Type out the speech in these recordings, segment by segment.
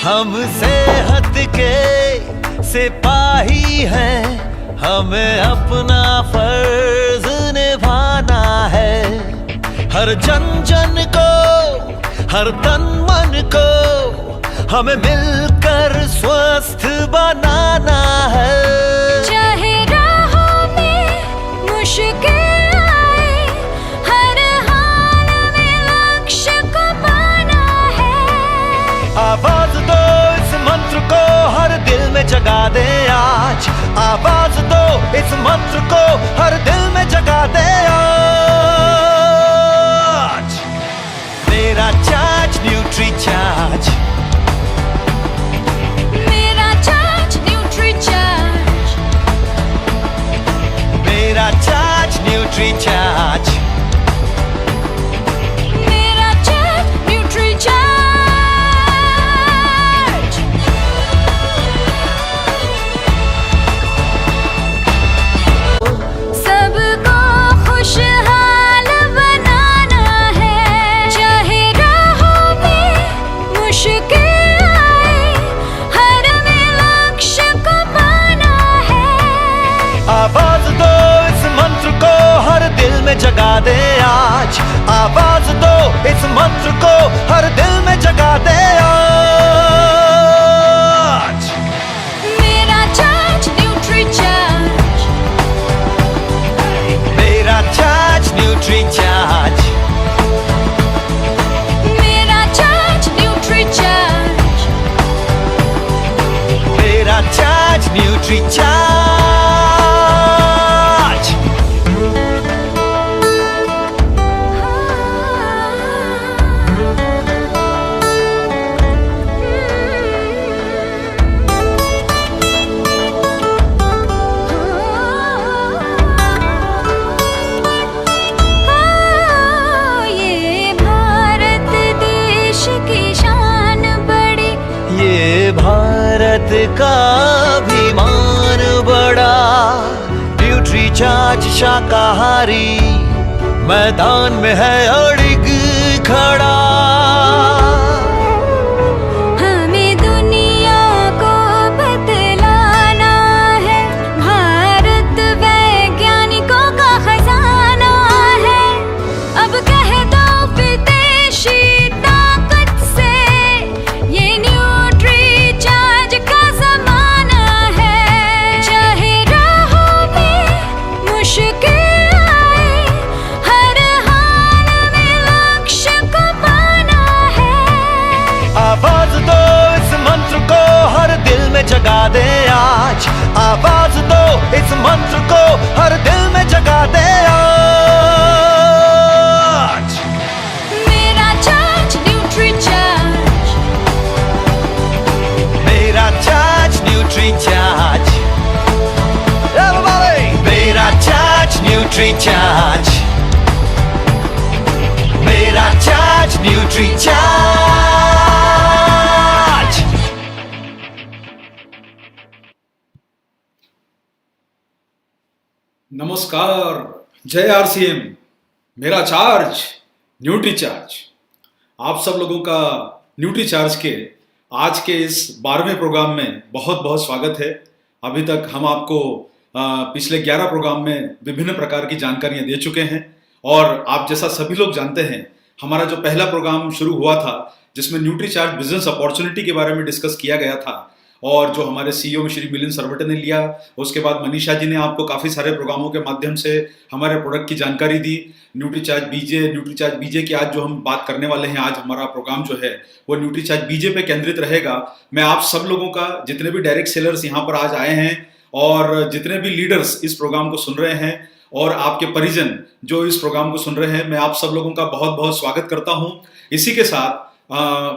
हमसे हट के सिपाही हैं, हमें अपना फर्ज निभाना है। हर जन जन को, हर तन मन को हमें मिलकर स्वस्थ बनाना है। चाहे राहों में मुश्किल आए, हर हाल में लक्ष्य को पाना है। आवाज दो इस मंत्र को, हर दिल में जगा दे आज। आवाज दो इस मंत्र को, हर दिल में जगा दे आज। मेरा चार्ज न्यूट्री चार्ज, मेरा चार्ज न्यूट्री चार्ज, मेरा चार्ज न्यूट्री चार्ज, मेरा चार्ज न्यूट्री चार्ज। सबको खुशहाल बनाना है। चाहे राहों में मुश्किल आए, हर में लक्ष्य को पाना है। आवाज दो इस मंत्र को, हर दिल में जगा दे आज। आवाज दो इस मंत्र को, हर दिल में जगा दे आज। मेरा चार्ज न्यूट्री चार्ज, मेरा चार्ज न्यूट्री चार्ज, मेरा चार्ज न्यूट्री चार्ज, मेरा चार्ज न्यूट्री चार्ज। ये भारत देश की शान बड़ी, ये भारत का अभिमान बड़ा। न्यूट्री चार्ज शाकाहारी मैदान में है अड़िग खड़ा। हमें दुनिया को बतलाना है, भारत वैज्ञानिकों का खजाना है। अब कह दो विदेशी ताकत से, ये न्यूट्री चार्ज का जमाना है। चाहे राहों में मुश्किल आए, हर हाल में लक्ष्य को पाना है। आवाज दो इस मंत्र को, हर दिल में जगा दे आज। आवाज दो इस मंत्र को, हर दिल में जगा दे आज। मेरा चार्ज न्यूट्री चार्ज, मेरा चार्ज न्यूट्री चार्ज, Everybody! मेरा चार्ज न्यूट्री चार्ज, मेरा चार्ज न्यूट्री चार्ज। नमस्कार, जय आरसीएम। मेरा चार्ज न्यूट्री चार्ज। आप सब लोगों का न्यूट्री चार्ज के आज के इस 12वें प्रोग्राम में बहुत बहुत स्वागत है। अभी तक हम आपको पिछले 11 प्रोग्राम में विभिन्न प्रकार की जानकारियां दे चुके हैं और आप जैसा सभी लोग जानते हैं, हमारा जो पहला प्रोग्राम शुरू हुआ था जिसमें न्यूट्री चार्ज बिजनेस अपॉर्चुनिटी के बारे में डिस्कस किया गया था और जो हमारे सीईओ श्री मिलिंद सरवटे ने लिया, उसके बाद मनीषा जी ने आपको काफ़ी सारे प्रोग्रामों के माध्यम से हमारे प्रोडक्ट की जानकारी दी। न्यूट्री चार्ज बीजे की आज जो हम बात करने वाले हैं, आज हमारा प्रोग्राम जो है वो न्यूट्री चार्ज बीजे पे केंद्रित रहेगा। मैं आप सब लोगों का, जितने भी डायरेक्ट सेलर्स यहाँ पर आज आए हैं और जितने भी लीडर्स इस प्रोग्राम को सुन रहे हैं और आपके परिजन जो इस प्रोग्राम को सुन रहे हैं, मैं आप सब लोगों का बहुत बहुत स्वागत करता हूँ। इसी के साथ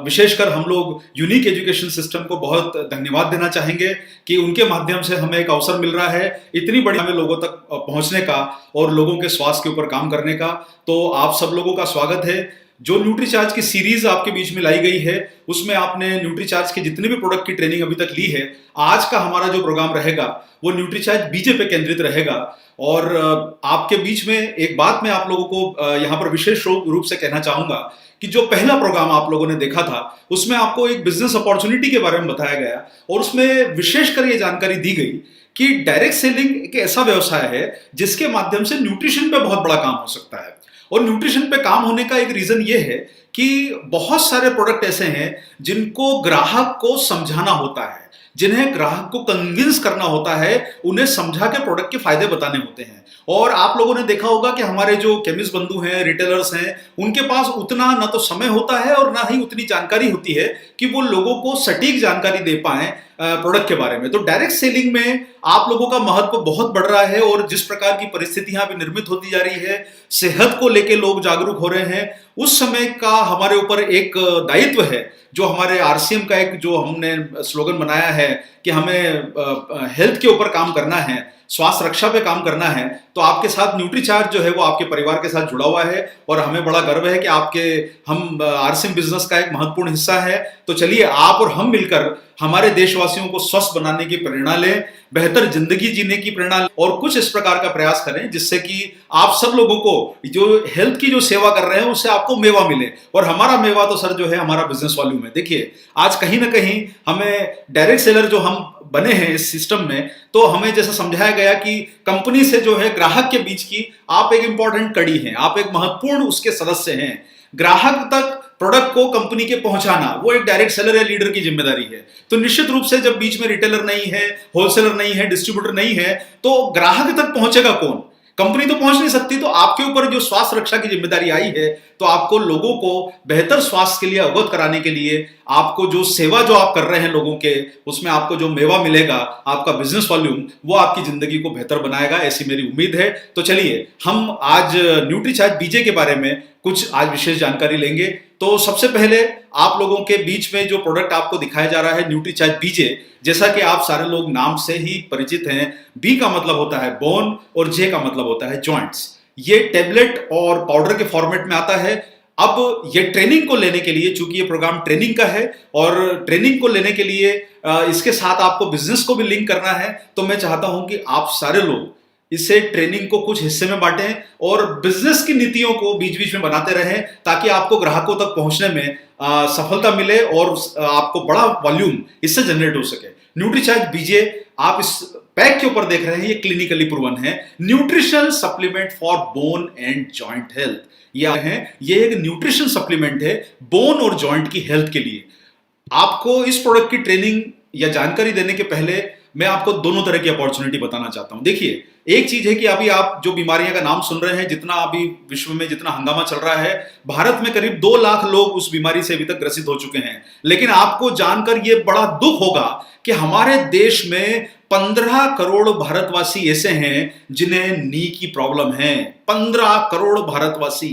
विशेषकर हम लोग यूनिक एजुकेशन सिस्टम को बहुत धन्यवाद देना चाहेंगे कि उनके माध्यम से हमें एक अवसर मिल रहा है इतनी बड़ी हमें लोगों तक पहुंचने का और लोगों के स्वास्थ्य के ऊपर काम करने का। तो आप सब लोगों का स्वागत है। जो न्यूट्रीचार्ज की सीरीज आपके बीच में लाई गई है, उसमें आपने न्यूट्रीचार्ज के जितने भी प्रोडक्ट की ट्रेनिंग अभी तक ली है, आज का हमारा जो प्रोग्राम रहेगा वो न्यूट्रीचार्ज बीजे पे केंद्रित रहेगा। और आपके बीच में एक बात मैं आप लोगों को यहाँ पर विशेष रूप से कहना चाहूंगा कि जो पहला प्रोग्राम आप लोगों ने देखा था उसमें आपको एक बिजनेस अपॉर्चुनिटी के बारे में बताया गया और उसमें विशेषकर ये जानकारी दी गई कि डायरेक्ट सेलिंग एक ऐसा व्यवसाय है जिसके माध्यम से न्यूट्रिशन पे बहुत बड़ा काम हो सकता है। और न्यूट्रिशन पे काम होने का एक रीजन ये है कि बहुत सारे प्रोडक्ट ऐसे हैं जिनको ग्राहक को समझाना होता है, जिन्हें ग्राहक को कन्विंस करना होता है, उन्हें समझा के प्रोडक्ट के फायदे बताने होते हैं। और आप लोगों ने देखा होगा कि हमारे जो केमिस्ट बंधु हैं, रिटेलर्स हैं, उनके पास उतना ना तो समय होता है और ना ही उतनी जानकारी होती है कि वो लोगों को सटीक जानकारी दे पाए प्रोडक्ट के बारे में। तो डायरेक्ट सेलिंग में आप लोगों का महत्व बहुत बढ़ रहा है और जिस प्रकार की परिस्थितियां अभी निर्मित होती जा रही है, सेहत को लेके लोग जागरूक हो रहे हैं, उस समय का हमारे ऊपर एक दायित्व है जो हमारे आरसीएम का एक जो हमने स्लोगन बनाया है कि हमें हेल्थ के ऊपर काम करना है, स्वास्थ्य रक्षा पे काम करना है। तो आपके साथ न्यूट्रीचार्ज जो है वो आपके परिवार के साथ जुड़ा हुआ है और हमें बड़ा गर्व है कि हम आरसीएम बिजनेस का एक महत्वपूर्ण हिस्सा है। तो चलिए आप और हम मिलकर हमारे देशवासियों को स्वस्थ बनाने की प्रेरणा लें, बेहतर जिंदगी जीने की प्रेरणा लें और कुछ इस प्रकार का प्रयास करें जिससे कि आप सब लोगों को जो हेल्थ की जो सेवा कर रहे हैं उससे आपको मेवा मिले। और हमारा मेवा तो सर जो है हमारा बिजनेस वॉल्यूम है। देखिए आज कहीं ना कहीं हमें डायरेक्ट सेलर जो हम बने हैं इस सिस्टम में, तो हमें जैसा समझाया गया कि कंपनी से जो है ग्राहक के बीच की आप एक इंपॉर्टेंट कड़ी हैं, आप एक महत्वपूर्ण उसके सदस्य हैं। ग्राहक तक प्रोडक्ट को कंपनी के पहुंचाना वो एक डायरेक्ट सेलर या लीडर की जिम्मेदारी है। तो निश्चित रूप से जब बीच में रिटेलर नहीं है, होलसेलर नहीं है, डिस्ट्रीब्यूटर नहीं है, तो ग्राहक तक पहुंचेगा कौन? कंपनी तो पहुंच नहीं सकती। तो आपके ऊपर जो स्वास्थ्य रक्षा की जिम्मेदारी आई है, तो आपको लोगों को बेहतर स्वास्थ्य के लिए अवगत कराने के लिए आपको जो सेवा जो आप कर रहे हैं लोगों के, उसमें आपको जो मेवा मिलेगा, आपका बिजनेस वॉल्यूम, वो आपकी जिंदगी को बेहतर बनाएगा, ऐसी मेरी उम्मीद है। तो चलिए हम आज न्यूट्रीचार्ज बीजे के बारे में कुछ आज विशेष जानकारी लेंगे। तो सबसे पहले आप लोगों के बीच में जो प्रोडक्ट आपको दिखाया जा रहा है न्यूट्रीचार्ज बीजे, जैसा कि आप सारे लोग नाम से ही परिचित हैं, बी का मतलब होता है बोन और जे का मतलब होता है जॉइंट्स। ये टेबलेट और पाउडर के फॉर्मेट में आता है। अब ये ट्रेनिंग को लेने के लिए, चूंकि ये प्रोग्राम ट्रेनिंग का है और ट्रेनिंग को लेने के लिए इसके साथ आपको बिजनेस को भी लिंक करना है, तो मैं चाहता हूं कि आप सारे लोग इसे ट्रेनिंग को कुछ हिस्से में बांटें और बिजनेस की नीतियों को बीच बीच में बनाते रहें ताकि आपको ग्राहकों तक पहुंचने में सफलता मिले और आपको बड़ा वॉल्यूम इससे जनरेट हो सके। न्यूट्रीचार्ज बीजे आप इस पैक के ऊपर देख रहे हैं, ये क्लिनिकली प्रूवन है, nutritional supplement for bone and joint health. ये एक न्यूट्रिशन सप्लीमेंट है बोन और जॉइंट की हेल्थ के लिए। आपको इस प्रोडक्ट की ट्रेनिंग या जानकारी देने के पहले मैं आपको दोनों तरह की अपॉर्चुनिटी बताना चाहता हूं। देखिए एक चीज है कि अभी आप जो बीमारियां का नाम सुन रहे हैं, जितना अभी विश्व में जितना हंगामा चल रहा है, भारत में करीब 2 लाख लोग उस बीमारी से अभी तक ग्रसित हो चुके हैं। लेकिन आपको जानकर यह बड़ा दुख होगा कि हमारे देश में 15 करोड़ भारतवासी ऐसे हैं जिन्हें नी की प्रॉब्लम है। 15 करोड़ भारतवासी।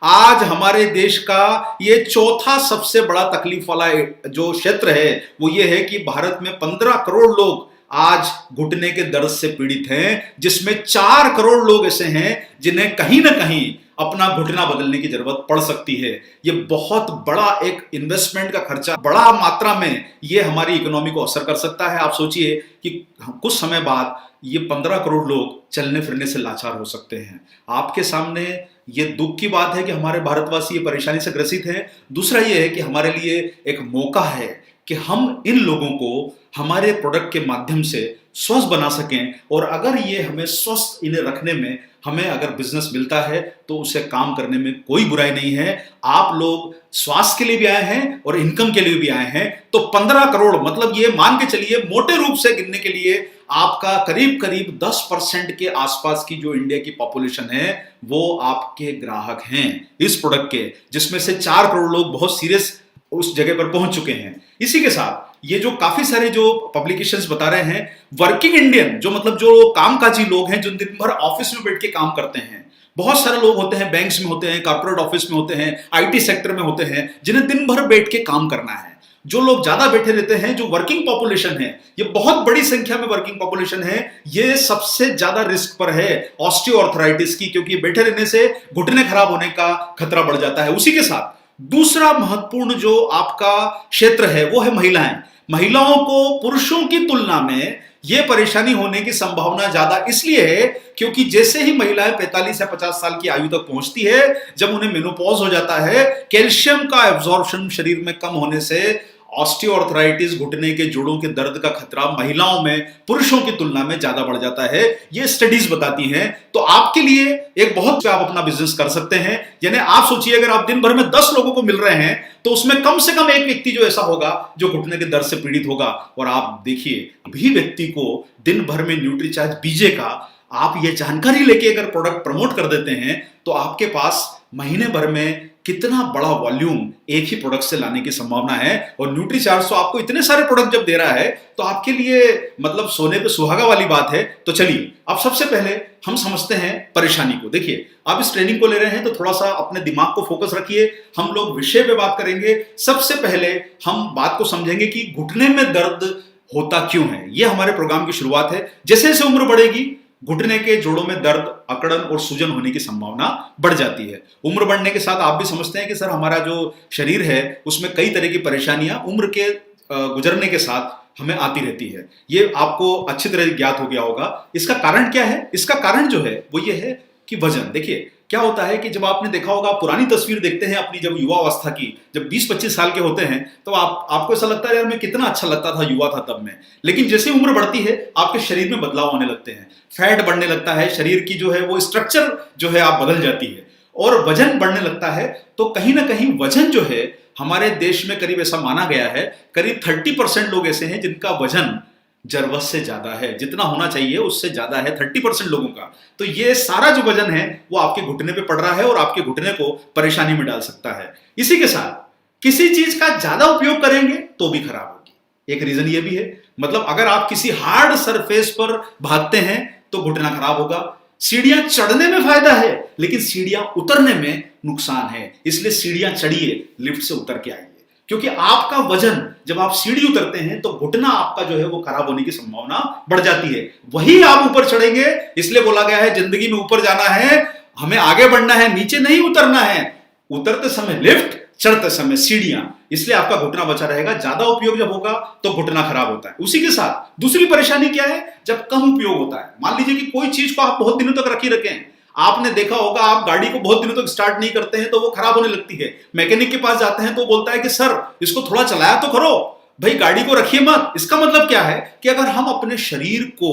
आज हमारे देश का ये चौथा सबसे बड़ा तकलीफ वाला जो क्षेत्र है वो ये है कि भारत में 15 करोड़ लोग आज घुटने के दर्द से पीड़ित हैं, जिसमें 4 करोड़ लोग ऐसे हैं जिन्हें कहीं ना कहीं अपना घुटना बदलने की जरूरत पड़ सकती है। ये बहुत बड़ा एक इन्वेस्टमेंट का खर्चा, बड़ा मात्रा में ये हमारी इकोनॉमी को असर कर सकता है। आप सोचिए कि कुछ समय बाद ये 15 करोड़ लोग चलने फिरने से लाचार हो सकते हैं। आपके सामने ये दुख की बात है कि हमारे भारतवासी ये परेशानी से ग्रसित हैं। दूसरा ये है कि हमारे लिए एक मौका है कि हम इन लोगों को हमारे प्रोडक्ट के माध्यम से स्वस्थ बना सकें, और अगर ये हमें स्वस्थ इन्हें रखने में हमें अगर बिजनेस मिलता है तो उसे काम करने में कोई बुराई नहीं है। आप लोग स्वास्थ्य के लिए भी आए हैं और इनकम के लिए भी आए हैं, तो 15 करोड़ मतलब ये मान के चलिए, मोटे रूप से गिनने के लिए आपका करीब करीब 10% के आसपास की जो इंडिया की पॉपुलेशन है वो आपके ग्राहक हैं इस प्रोडक्ट के, जिसमें से 4 करोड़ लोग बहुत सीरियस उस जगह पर पहुंच चुके हैं। इसी के साथ ये जो काफी सारे जो पब्लिकेशंस बता रहे हैं, वर्किंग इंडियन जो मतलब जो कामकाजी लोग हैं, जो दिन भर ऑफिस में बैठ के काम करते हैं, बहुत सारे लोग होते हैं, बैंक्स में होते हैं, कॉर्पोरेट ऑफिस में होते हैं, आईटी सेक्टर में होते हैं, जिन्हें दिन भर बैठ के काम करना है, जो लोग ज्यादा बैठे रहते हैं, जो वर्किंग पॉपुलेशन है, ये बहुत बड़ी संख्या में वर्किंग पॉपुलेशन है, ये सबसे ज्यादा रिस्क पर है ऑस्टियोआर्थराइटिस की, क्योंकि बैठे रहने से घुटने खराब होने का खतरा बढ़ जाता है। उसी के साथ दूसरा महत्वपूर्ण जो आपका क्षेत्र है वो है महिलाएं। महिलाओं को पुरुषों की तुलना में यह परेशानी होने की संभावना ज्यादा इसलिए है क्योंकि जैसे ही महिलाएं 45 या 50 साल की आयु तक पहुंचती है, जब उन्हें मेनोपॉज हो जाता है, कैल्शियम का एब्जॉर्प्शन शरीर में कम होने से ऑस्टियोआर्थराइटिस, घुटने के जोड़ों के दर्द का खतरा महिलाओं में पुरुषों की तुलना में ज्यादा बढ़ जाता है। ये स्टडीज बताती हैं। तो आपके लिए एक बहुत आप अपना बिजनेस कर सकते हैं। यानी आप सोचिए, अगर आप दिन भर में 10 लोगों को मिल रहे हैं तो उसमें कम से कम एक व्यक्ति जो ऐसा होगा जो घुटने के दर्द से पीड़ित होगा। और आप देखिए, अभी व्यक्ति को दिन भर में न्यूट्रीचार्ज बीजे का आप ये जानकारी लेके अगर प्रोडक्ट प्रमोट कर देते हैं तो आपके पास महीने भर में कितना बड़ा वॉल्यूम एक ही प्रोडक्ट से लाने की संभावना है। और न्यूट्रीचार्ज तो आपको इतने सारे प्रोडक्ट जब दे रहा है तो आपके लिए मतलब सोने पे सुहागा वाली बात है। तो चलिए, अब सबसे पहले हम समझते हैं परेशानी को। देखिए, आप इस ट्रेनिंग को ले रहे हैं तो थोड़ा सा अपने दिमाग को फोकस रखिए। हम लोग विषय पे बात करेंगे। सबसे पहले हम बात को समझेंगे कि घुटने में दर्द होता क्यों है। यह हमारे प्रोग्राम की शुरुआत है। जैसे जैसे उम्र बढ़ेगी, घुटने के जोड़ों में दर्द, अकड़न और सूजन होने की संभावना बढ़ जाती है। उम्र बढ़ने के साथ आप भी समझते हैं कि सर हमारा जो शरीर है उसमें कई तरह की परेशानियां उम्र के गुजरने के साथ हमें आती रहती है। ये आपको अच्छी तरह ज्ञात हो गया होगा। इसका कारण क्या है? इसका कारण जो है वो ये है कि वजन। देखिए, क्या होता है कि जब आपने देखा होगा, पुरानी तस्वीर देखते हैं अपनी जब युवा अवस्था की, जब 20-25 साल के होते हैं तो आपको ऐसा लगता है यार मैं कितना अच्छा लगता था, युवा था तब मैं। लेकिन जैसे उम्र बढ़ती है आपके शरीर में बदलाव होने लगते हैं, फैट बढ़ने लगता है, शरीर की जो है वो स्ट्रक्चर जो है आप बदल जाती है और वजन बढ़ने लगता है। तो कहीं ना कहीं वजन जो है हमारे देश में करीब ऐसा माना गया है, करीब 30% लोग ऐसे हैं जिनका वजन जरूरत से ज्यादा है, जितना होना चाहिए उससे ज्यादा है 30% लोगों का। तो ये सारा जो वजन है वो आपके घुटने पे पड़ रहा है और आपके घुटने को परेशानी में डाल सकता है। इसी के साथ किसी चीज का ज्यादा उपयोग करेंगे तो भी खराब होगी। एक रीजन ये भी है, मतलब अगर आप किसी हार्ड सरफेस पर भागते हैं तो घुटना खराब होगा। सीढ़ियां चढ़ने में फायदा है लेकिन सीढ़ियां उतरने में नुकसान है, इसलिए सीढ़ियां चढ़िए, लिफ्ट से उतर के आइए। क्योंकि आपका वजन जब आप सीढ़ी उतरते हैं तो घुटना आपका जो है वो खराब होने की संभावना बढ़ जाती है। वही आप ऊपर चढ़ेंगे, इसलिए बोला गया है जिंदगी में ऊपर जाना है, हमें आगे बढ़ना है, नीचे नहीं उतरना है। उतरते समय लिफ्ट, चढ़ते समय सीढ़ियां, इसलिए आपका घुटना बचा रहेगा। ज्यादा उपयोग जब होगा तो घुटना खराब होता है। उसी के साथ दूसरी परेशानी क्या है? जब कम उपयोग होता है। मान लीजिए कि कोई चीज को आप बहुत दिनों तक रखी रखें, आपने देखा होगा आप गाड़ी को बहुत दिनों तक स्टार्ट नहीं करते हैं तो वो खराब होने लगती है। मैकेनिक के पास जाते हैं तो बोलता है कि सर इसको थोड़ा चलाया तो करो, भाई गाड़ी को रखिए मत। इसका मतलब क्या है कि अगर हम अपने शरीर को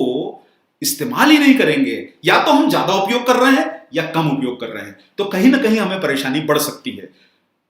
इस्तेमाल ही नहीं करेंगे, या तो हम ज्यादा उपयोग कर रहे हैं या कम उपयोग कर रहे हैं, तो कहीं ना कहीं हमें परेशानी बढ़ सकती है।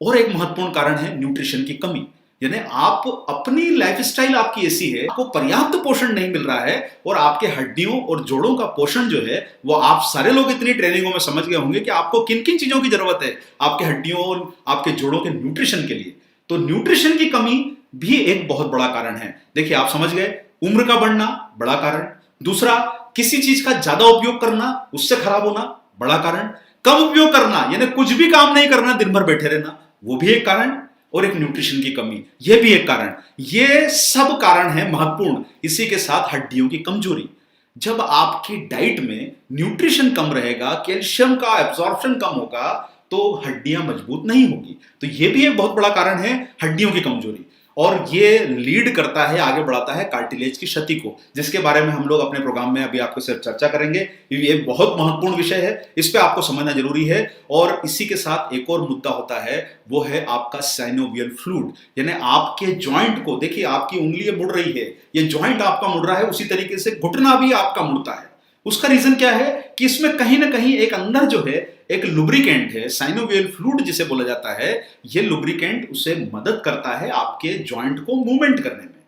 और एक महत्वपूर्ण कारण है न्यूट्रिशन की कमी। यानी आप अपनी लाइफस्टाइल आपकी ऐसी है, आपको पर्याप्त पोषण नहीं मिल रहा है और आपके हड्डियों और जोड़ों का पोषण जो है वो आप सारे लोग इतनी ट्रेनिंगों में समझ गए होंगे कि आपको किन किन चीजों की जरूरत है आपके हड्डियों और आपके जोड़ों के न्यूट्रिशन के लिए। तो न्यूट्रिशन की कमी भी एक बहुत बड़ा कारण है। देखिए, आप समझ गए, उम्र का बढ़ना बड़ा कारण, दूसरा किसी चीज का ज्यादा उपयोग करना, उससे खराब होना बड़ा कारण, कम उपयोग करना यानी कुछ भी काम नहीं करना, दिन भर बैठे रहना, वो भी एक कारण, और एक न्यूट्रिशन की कमी, यह भी एक कारण। ये सब कारण है महत्वपूर्ण। इसी के साथ हड्डियों की कमजोरी। जब आपकी डाइट में न्यूट्रिशन कम रहेगा, कैल्शियम का एब्जॉर्प्शन कम होगा तो हड्डियां मजबूत नहीं होगी। तो यह भी एक बहुत बड़ा कारण है हड्डियों की कमजोरी, और ये लीड करता है, आगे बढ़ाता है कार्टिलेज की क्षति को, जिसके बारे में हम लोग अपने प्रोग्राम में अभी आपको सिर्फ चर्चा करेंगे। ये बहुत महत्वपूर्ण विषय है, इस पे आपको समझना जरूरी है। और इसी के साथ एक और मुद्दा होता है, वो है आपका साइनोवियल फ्लूइड। यानी आपके जॉइंट को, देखिए आपकी उंगली मुड़ रही है, ये जॉइंट आपका मुड़ रहा है, उसी तरीके से घुटना भी आपका मुड़ता है। उसका रीजन क्या है कि इसमें कहीं ना कहीं एक अंदर जो है एक लुब्रिकेंट है, साइनोवियल फ्लूइड जिसे बोला जाता है। ये लुब्रिकेंट उसे मदद करता है आपके जॉइंट को मूवमेंट करने में।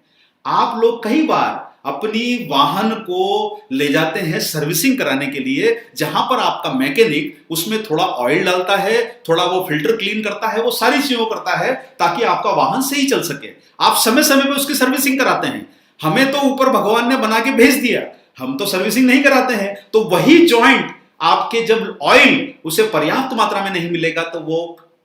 आप लोग कई बार अपनी वाहन को ले जाते हैं सर्विसिंग कराने के लिए, जहां पर आपका मैकेनिक उसमें थोड़ा ऑयल डालता है, थोड़ा वो फिल्टर क्लीन करता है, वो सारी चीजों करता है ताकि आपका वाहन सही चल सके। आप समय समय पर उसकी सर्विसिंग कराते हैं। हमें तो ऊपर भगवान ने बना के भेज दिया, हम तो सर्विसिंग नहीं कराते हैं। तो वही जॉइंट आपके जब ऑयल उसे पर्याप्त मात्रा में नहीं मिलेगा तो वो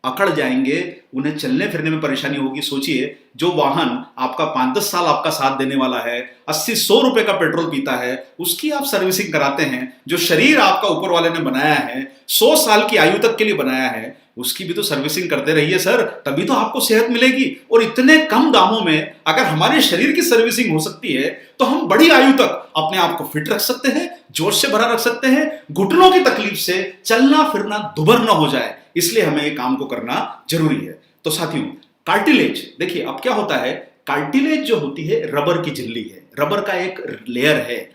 अकड़ जाएंगे, उन्हें चलने फिरने में परेशानी होगी। सोचिए, जो वाहन आपका 5-10 साल आपका साथ देने वाला है, 80-100 रुपए का पेट्रोल पीता है, उसकी आप सर्विसिंग कराते हैं। जो शरीर आपका ऊपर वाले ने बनाया है, 100 साल की आयु तक के लिए बनाया है, उसकी भी तो सर्विसिंग करते रहिए सर, तभी तो आपको सेहत मिलेगी। और इतने कम दामों में अगर हमारे शरीर की सर्विसिंग हो सकती है तो हम बड़ी आयु तक अपने आप को फिट रख सकते हैं, जोश से भरा रख सकते हैं, घुटनों की तकलीफ से चलना फिरना दुभर न हो जाए। इसलिए हमें ये काम को करना जरूरी है। तो साथियों, कार्टिलेज देखिए, अब क्या होता है, कार्टिलेज जो होती है रबर की झिल्ली है, रबर का एक लेयर है।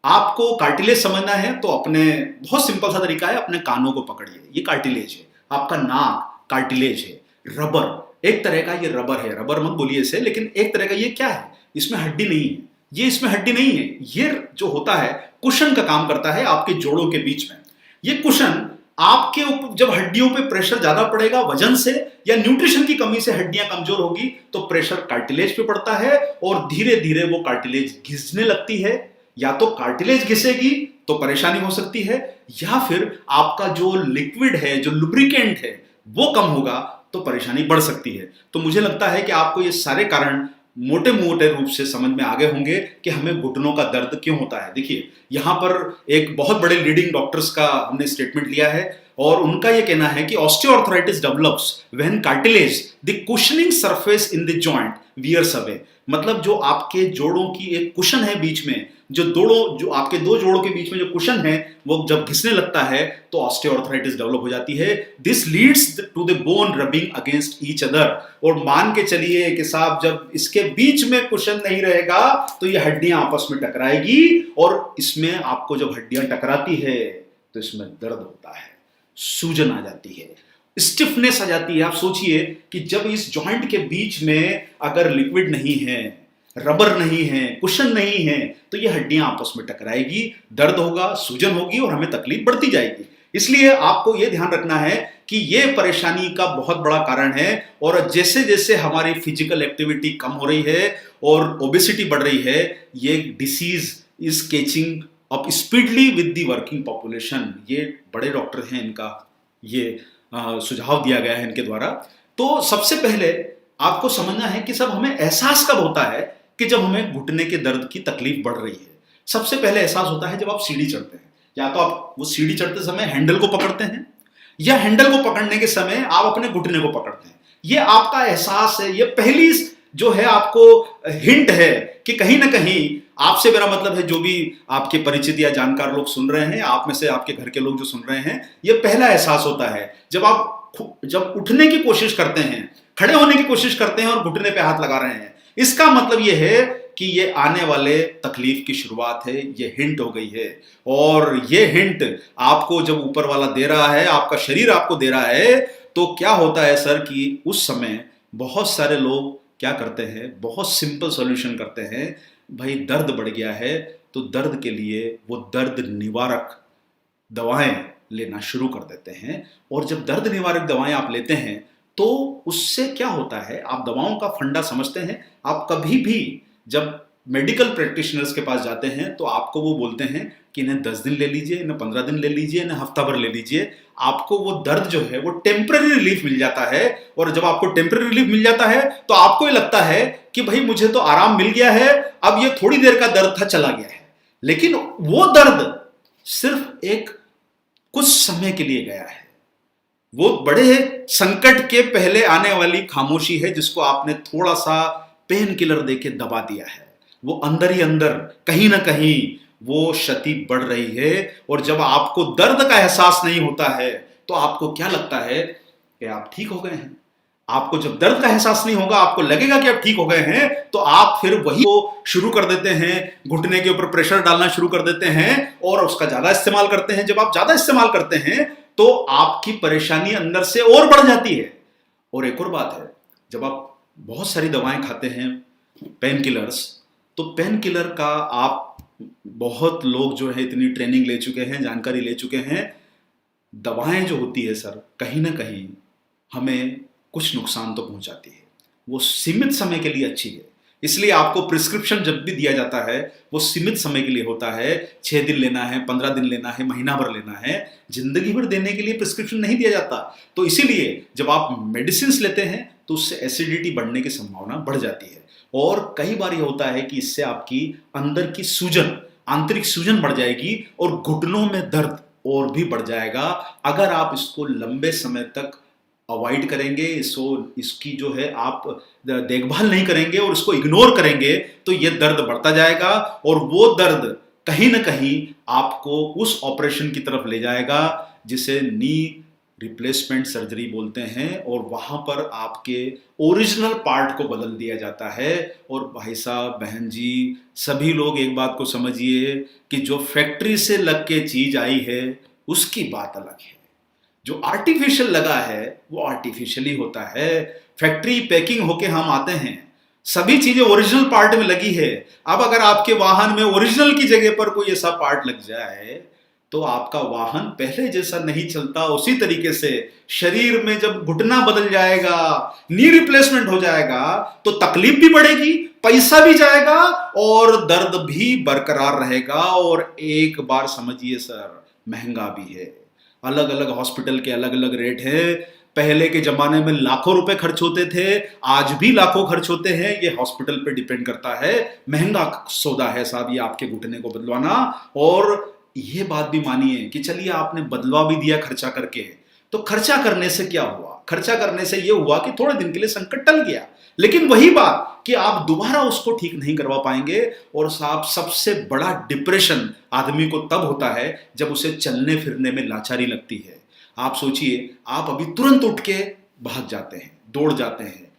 आपको कार्टिलेज समझना है तो अपने बहुत सिंपल सा तरीका है, अपने कानों को पकड़िए, ये कार्टिलेज है। आपका नाक कार्टिलेज है, रबर एक तरह का, ये रबर है, रबर मत बोलिए इसे, लेकिन एक तरह का ये क्या है, इसमें हड्डी नहीं है, ये इसमें हड्डी नहीं है, ये जो होता है कुशन का काम करता है आपके जोड़ों के बीच में। ये कुशन आपके ऊपर जब हड्डियों पे प्रेशर ज्यादा पड़ेगा वजन से या न्यूट्रिशन की कमी से हड्डियां कमजोर होगी तो प्रेशर कार्टिलेज पे पड़ता है और धीरे धीरे वो कार्टिलेज घिसने लगती है। या तो कार्टिलेज घिसेगी तो परेशानी हो सकती है, या फिर आपका जो लिक्विड है, जो लुब्रिकेंट है, वो कम होगा तो परेशानी बढ़ सकती है। तो मुझे लगता है कि आपको ये सारे कारण मोटे मोटे रूप से समझ में आ गए होंगे कि हमें घुटनों का दर्द क्यों होता है। देखिए, यहां पर एक बहुत बड़े लीडिंग डॉक्टर्स का हमने स्टेटमेंट लिया है और उनका यह कहना है कि osteoarthritis develops when cartilage the cushioning surface in the joint wears away. मतलब जो आपके जोड़ों की एक कुशन है बीच में, जो आपके दो जोड़ों के बीच में जो कुशन है वो जब घिसने लगता है तो ऑस्टियोआर्थराइटिस डेवलप हो जाती है। This leads to the bone rubbing against each other. और मान के चलिए कि साहब, जब इसके बीच में कुशन नहीं रहेगा तो ये हड्डियां आपस में टकराएगी और इसमें आपको जब हड्डियां टकराती है तो इसमें दर्द होता है, सूजन आ जाती है, स्टिफनेस आ जाती है। आप सोचिए कि जब इस जॉइंट के बीच में अगर लिक्विड नहीं है, रबर नहीं है, कुशन नहीं है, तो ये हड्डियां आपस में टकराएगी, दर्द होगा, सूजन होगी और हमें तकलीफ बढ़ती जाएगी। इसलिए आपको यह ध्यान रखना है कि यह परेशानी का बहुत बड़ा कारण है। और जैसे जैसे हमारी फिजिकल एक्टिविटी कम हो रही है और ओबेसिटी बढ़ रही है, ये disease is catching up speedily with the working population. ये बड़े डॉक्टर हैं, इनका ये सुझाव दिया गया है इनके द्वारा। तो सबसे पहले आपको समझना है कि सब हमें एहसास कब होता है कि जब हमें घुटने के दर्द की तकलीफ बढ़ रही है। सबसे पहले एहसास होता है जब आप सीढ़ी चढ़ते हैं, या तो आप वो सीढ़ी चढ़ते समय हैंडल को पकड़ते हैं या हैंडल को पकड़ने के समय आप अपने घुटने को पकड़ते हैं। ये आपका एहसास है, ये पहली जो है आपको हिंट है कि कहीं ना कहीं आपसे, मेरा मतलब है जो भी आपके परिचित या जानकार लोग सुन रहे हैं, आप में से आपके घर के लोग जो सुन रहे हैं, ये पहला एहसास होता है जब उठने की कोशिश करते हैं, खड़े होने की कोशिश करते हैं और घुटने पे हाथ लगा रहे हैं। इसका मतलब ये है कि ये आने वाले तकलीफ की शुरुआत है, ये हिंट हो गई है। और ये हिंट आपको जब ऊपर वाला दे रहा है, आपका शरीर आपको दे रहा है, तो क्या होता है सर कि उस समय बहुत सारे लोग क्या करते हैं, बहुत सिंपल सॉल्यूशन करते हैं। भाई दर्द बढ़ गया है तो दर्द के लिए वो दर्द निवारक दवाएं लेना शुरू कर देते हैं। और जब दर्द निवारक दवाएं आप लेते हैं तो उससे क्या होता है, आप दवाओं का फंडा समझते हैं। आप कभी भी जब मेडिकल प्रैक्टिशनर्स के पास जाते हैं तो आपको वो बोलते हैं कि इन्हें 10 दिन ले लीजिए, इन्हें 15 दिन ले लीजिए, इन्हें हफ्ता भर ले लीजिए, आपको वो दर्द जो है वो टेम्पररी रिलीफ मिल जाता है। और जब आपको टेम्पररी रिलीफ मिल जाता है तो आपको ये लगता है कि भाई मुझे तो आराम मिल गया है, अब ये थोड़ी देर का दर्द था चला गया है। लेकिन वो दर्द सिर्फ एक कुछ समय के लिए गया है। वो बड़े संकट के पहले आने वाली खामोशी है जिसको आपने थोड़ा सा पेन किलर देके दबा दिया है। वो अंदर ही अंदर कहीं ना कहीं वो क्षति बढ़ रही है। और जब आपको दर्द का एहसास नहीं होता है तो आपको क्या लगता है कि आप ठीक हो गए हैं। आपको जब दर्द का एहसास नहीं होगा, आपको लगेगा कि आप ठीक हो गए हैं, तो आप फिर वही को शुरू कर देते हैं, घुटने के ऊपर प्रेशर डालना शुरू कर देते हैं और उसका ज्यादा इस्तेमाल करते हैं। जब आप ज्यादा इस्तेमाल करते हैं तो आपकी परेशानी अंदर से और बढ़ जाती है। और एक और बात है, जब आप बहुत सारी दवाएं खाते हैं, पेन किलर्स, तो पेन किलर का आप बहुत लोग जो है इतनी ट्रेनिंग ले चुके हैं, जानकारी ले चुके हैं, दवाएं जो होती है सर कहीं ना कहीं हमें कुछ नुकसान तो पहुंचाती है। वो सीमित समय के लिए अच्छी है, इसलिए आपको प्रिस्क्रिप्शन जब भी दिया जाता है वो सीमित समय के लिए होता है। 6 दिन लेना है, 15 दिन लेना है, महीना भर लेना है, जिंदगी भर देने के लिए प्रिस्क्रिप्शन नहीं दिया जाता। तो इसीलिए जब आप मेडिसिन लेते हैं तो उससे एसिडिटी बढ़ने की संभावना बढ़ जाती है, और कई बार ये होता है कि इससे आपकी अंदर की सूजन, आंतरिक सूजन बढ़ जाएगी और घुटनों में दर्द और भी बढ़ जाएगा। अगर आप इसको लंबे समय तक अवॉइड करेंगे, इसकी जो है आप देखभाल नहीं करेंगे और इसको इग्नोर करेंगे, तो ये दर्द बढ़ता जाएगा और वो दर्द कहीं ना कहीं आपको उस ऑपरेशन की तरफ ले जाएगा जिसे नी रिप्लेसमेंट सर्जरी बोलते हैं, और वहां पर आपके ओरिजिनल पार्ट को बदल दिया जाता है। और भाई साहब, बहन जी, सभी लोग एक बात को समझिए कि जो फैक्ट्री से लग के चीज आई है उसकी बात अलग है, जो आर्टिफिशियल लगा है वो आर्टिफिशियल ही होता है। फैक्ट्री पैकिंग होके हम आते हैं, सभी चीजें ओरिजिनल पार्ट में लगी है। अब अगर आपके वाहन में ओरिजिनल की जगह पर कोई ऐसा पार्ट लग जाए तो आपका वाहन पहले जैसा नहीं चलता। उसी तरीके से शरीर में जब घुटना बदल जाएगा, नी रिप्लेसमेंट हो जाएगा, तो तकलीफ भी बढ़ेगी, पैसा भी जाएगा और दर्द भी बरकरार रहेगा। और एक बार समझिए सर, महंगा भी है। अलग अलग हॉस्पिटल के अलग अलग रेट है। पहले के जमाने में लाखों रुपए खर्च होते थे, आज भी लाखों खर्च होते हैं। ये हॉस्पिटल पे डिपेंड करता है। महंगा सौदा है साहब ये आपके घुटने को बदलवाना। और ये बात भी मानिए कि चलिए आपने बदलवा भी दिया खर्चा करके, तो खर्चा करने से क्या हुआ? खर्चा करने से ये हुआ कि थोड़े दिन के लिए संकट टल गया, लेकिन वही बात कि आप दोबारा उसको ठीक नहीं करवा पाएंगे। और साहब, सबसे बड़ा डिप्रेशन आदमी को तब होता है जब उसे चलने फिरने में लाचारी लगती है। आप सोचिए, आप अभी तुरंत उठ के भाग जाते हैं, दौड़ जाते हैं,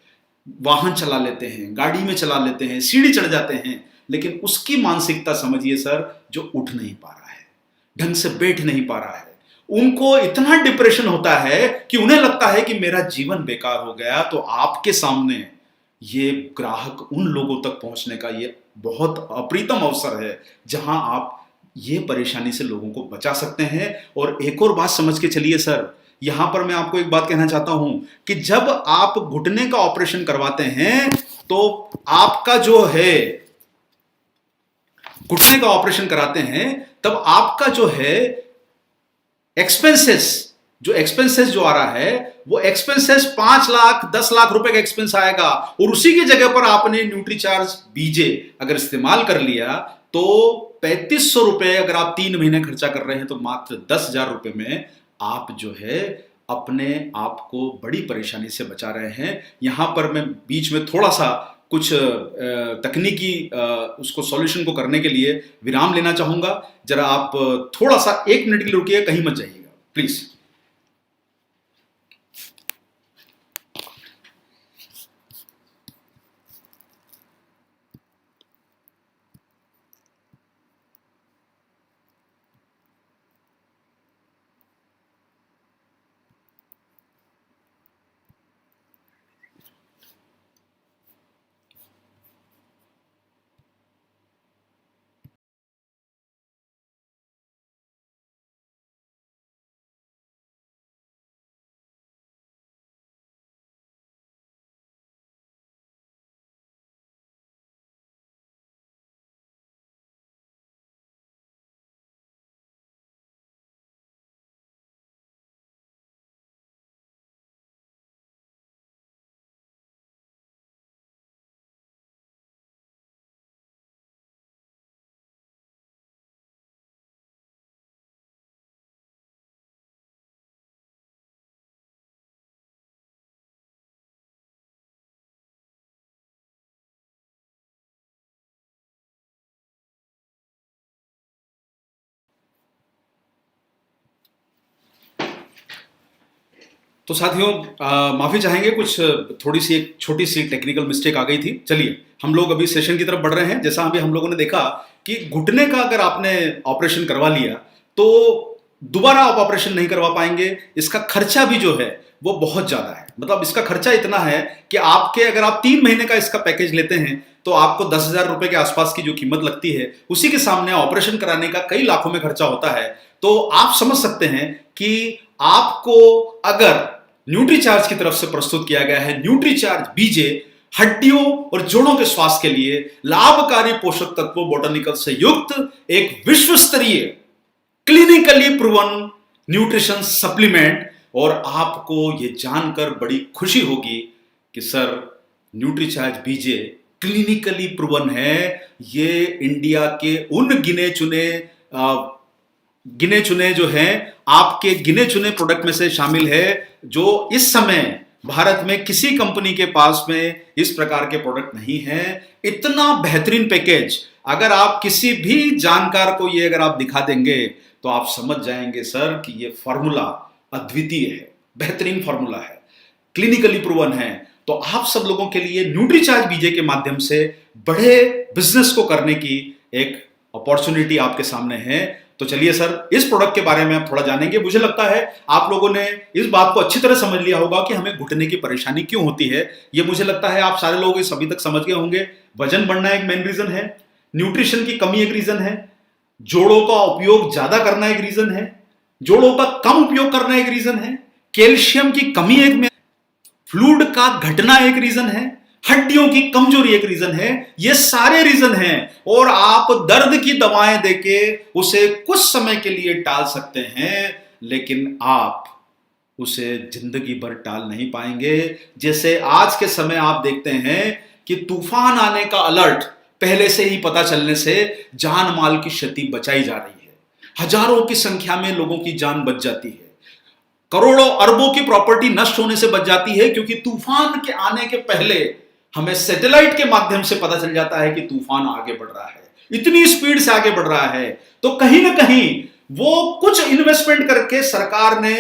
वाहन चला लेते हैं, गाड़ी में चला लेते हैं, सीढ़ी चढ़ जाते हैं, लेकिन उसकी मानसिकता समझिए सर, जो उठ नहीं पा रहा है, ढंग से बैठ नहीं पा रहा है, उनको इतना डिप्रेशन होता है कि उन्हें लगता है कि मेरा जीवन बेकार हो गया। तो आपके सामने ये ग्राहक उन लोगों तक पहुंचने का ये बहुत अप्रीतम अवसर है जहां आप ये परेशानी से लोगों को बचा सकते हैं। और एक और बात समझ के चलिए सर, यहां पर मैं आपको एक बात कहना चाहता हूं कि जब आप घुटने का ऑपरेशन करवाते हैं तो आपका जो है, घुटने का ऑपरेशन कराते हैं तब आपका जो है एक्सपेंसेस जो आ रहा है वो एक्सपेंसेस 5 लाख 10 लाख रुपए का एक्सपेंस आएगा। और उसी की जगह पर आपने न्यूट्रीचार्ज बीजे अगर इस्तेमाल कर लिया तो 3500 रुपए अगर आप 3 महीने खर्चा कर रहे हैं तो मात्र 10,000 रुपए में आप जो है अपने आप को बड़ी परेशानी से बचा रहे हैं। यहां पर मैं बीच में थोड़ा सा कुछ तकनीकी उसको सॉल्यूशन को करने के लिए विराम लेना चाहूंगा। जरा आप थोड़ा सा 1 मिनट के लिए रुकिए, कहीं मत जाइएगा प्लीज। तो साथियों, माफी चाहेंगे, कुछ थोड़ी सी एक छोटी सी टेक्निकल मिस्टेक आ गई थी। चलिए हम लोग अभी सेशन की तरफ बढ़ रहे हैं। जैसा अभी हम लोगों ने देखा कि घुटने का अगर आपने ऑपरेशन करवा लिया तो दोबारा आप ऑपरेशन नहीं करवा पाएंगे। इसका खर्चा भी जो है वो बहुत ज्यादा है। मतलब इसका खर्चा इतना है कि आपके, अगर आप 3 महीने का इसका पैकेज लेते हैं तो आपको 10,000 रुपए के आसपास की जो कीमत लगती है, उसी के सामने ऑपरेशन कराने का कई लाखों में खर्चा होता है। तो आप समझ सकते हैं कि आपको अगर न्यूट्रीचार्ज की तरफ से प्रस्तुत किया गया है न्यूट्रीचार्ज बीजे, हड्डियों और जोड़ों के स्वास्थ्य के लिए लाभकारी पोषक तत्वों बोटानिकल से युक्त एक विश्व स्तरीय क्लिनिकली प्रूवन न्यूट्रिशन सप्लीमेंट। और आपको यह जानकर बड़ी खुशी होगी कि सर न्यूट्रीचार्ज बीजे क्लिनिकली प्रूवन है। ये इंडिया के उन गिने चुने जो हैं आपके गिने चुने प्रोडक्ट में से शामिल है जो इस समय भारत में किसी कंपनी के पास में इस प्रकार के प्रोडक्ट नहीं है। इतना बेहतरीन पैकेज अगर आप किसी भी जानकार को ये अगर आप दिखा देंगे तो आप समझ जाएंगे सर कि ये फॉर्मूला अद्वितीय है, बेहतरीन फॉर्मूला है, क्लिनिकली प्रूवन है। तो आप सब लोगों के लिए न्यूट्रीचार्ज बीजे के माध्यम से बड़े बिजनेस को करने की एक अपॉर्चुनिटी आपके सामने है। तो चलिए सर इस प्रोडक्ट के बारे में आप थोड़ा जानेंगे। मुझे लगता है आप लोगों ने इस बात को अच्छी तरह समझ लिया होगा कि हमें घुटने की परेशानी क्यों होती है। ये मुझे लगता है आप सारे लोग इस अभी तक समझ गए होंगे। वजन बढ़ना एक मेन रीजन है, न्यूट्रिशन की कमी एक रीजन है, जोड़ों का उपयोग ज्यादा करना एक रीजन है, जोड़ों का कम उपयोग करना एक रीजन है, कैल्शियम की कमी एक, फ्लूइड का घटना एक रीजन है, हड्डियों की कमजोरी एक रीजन है। ये सारे रीजन हैं और आप दर्द की दवाएं देके उसे कुछ समय के लिए टाल सकते हैं, लेकिन आप उसे जिंदगी भर टाल नहीं पाएंगे। जैसे आज के समय आप देखते हैं कि तूफान आने का अलर्ट पहले से ही पता चलने से जान माल की क्षति बचाई जा रही है, हजारों की संख्या में लोगों की जान बच जाती है, करोड़ों अरबों की प्रॉपर्टी नष्ट होने से बच जाती है, क्योंकि तूफान के आने के पहले हमें सैटेलाइट के माध्यम से पता चल जाता है कि तूफान आगे बढ़ रहा है, इतनी स्पीड से आगे बढ़ रहा है। तो कहीं ना कहीं वो कुछ इन्वेस्टमेंट करके सरकार ने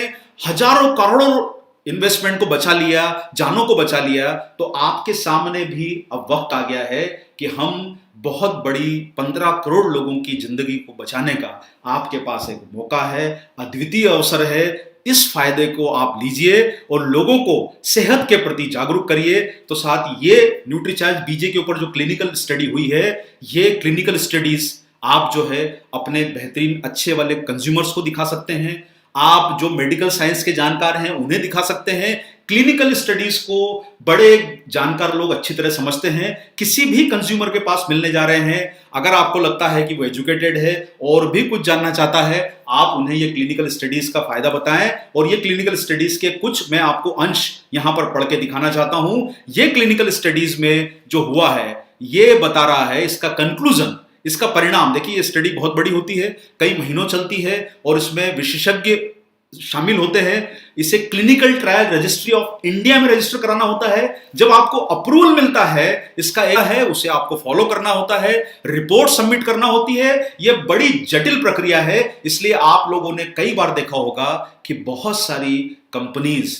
हजारों करोड़ों इन्वेस्टमेंट को बचा लिया, जानों को बचा लिया। तो आपके सामने भी अब वक्त आ गया है कि हम बहुत बड़ी 15 करोड़ लोगों की जिंदगी को बचाने का आपके पास एक मौका है, अद्वितीय अवसर है। इस फायदे को आप लीजिए और लोगों को सेहत के प्रति जागरूक करिए। तो साथ ये न्यूट्रीचार्ज बीजे के ऊपर जो क्लिनिकल स्टडी हुई है, ये क्लिनिकल स्टडीज आप जो है अपने बेहतरीन अच्छे वाले कंज्यूमर्स को दिखा सकते हैं, आप जो मेडिकल साइंस के जानकार हैं उन्हें दिखा सकते हैं। क्लिनिकल स्टडीज को बड़े जानकार लोग अच्छी तरह समझते हैं। किसी भी कंज्यूमर के पास मिलने जा रहे हैं, अगर आपको लगता है कि वो एजुकेटेड है और भी कुछ जानना चाहता है, आप उन्हें ये क्लिनिकल स्टडीज का फायदा बताएं। और ये क्लिनिकल स्टडीज के कुछ मैं आपको अंश यहां पर पढ़ के दिखाना चाहता हूं। ये क्लिनिकल स्टडीज में जो हुआ है ये बता रहा है, इसका कंक्लूजन, इसका परिणाम। देखिए ये स्टडी बहुत बड़ी होती है, कई महीनों चलती है और इसमें विशेषज्ञ शामिल होते हैं। इसे clinical trial registry of India में रजिस्टर कराना होता है। जब आपको अप्रूवल मिलता है, इसका एक है उसे आपको फॉलो करना होता है, रिपोर्ट सबमिट करना होती है। यह बड़ी जटिल प्रक्रिया है, इसलिए आप लोगों ने कई बार देखा होगा कि बहुत सारी कंपनीज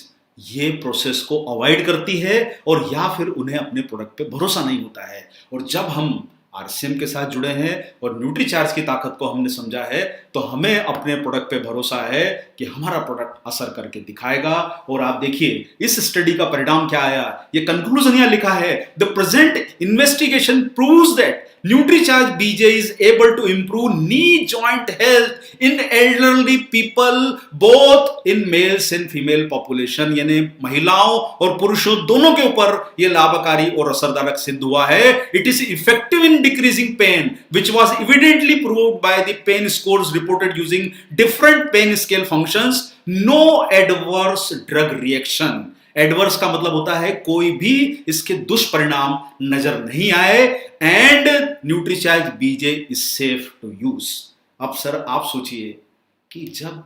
ये प्रोसेस को अवॉइड करती है और या फिर उन्हें अपने प्रोडक्ट पे भरोसा नहीं होता है। और जब हम आरसीएम के साथ जुड़े हैं और न्यूट्रीचार्ज की ताकत को हमने समझा है, तो हमें अपने प्रोडक्ट पे भरोसा है कि हमारा प्रोडक्ट असर करके दिखाएगा। और आप देखिए इस स्टडी का परिणाम क्या आया, ये कंक्लूजन यहां लिखा है, the present investigation proves that Nutricharge BJ is able to improve knee joint health in elderly people both in males and female population. यानी महिलाओं और पुरुषों दोनों के ऊपर यह लाभकारी और असरदारक सिद्ध हुआ है। It is effective in decreasing pain which was evidently proved by the pain scores reported using different pain scale functions. No adverse drug reaction. Adverse का मतलब होता है कोई भी इसके दुष्परिणाम नजर नहीं आए। And Nutricharge BJ is safe to use. अब सर आप सोचिए कि जब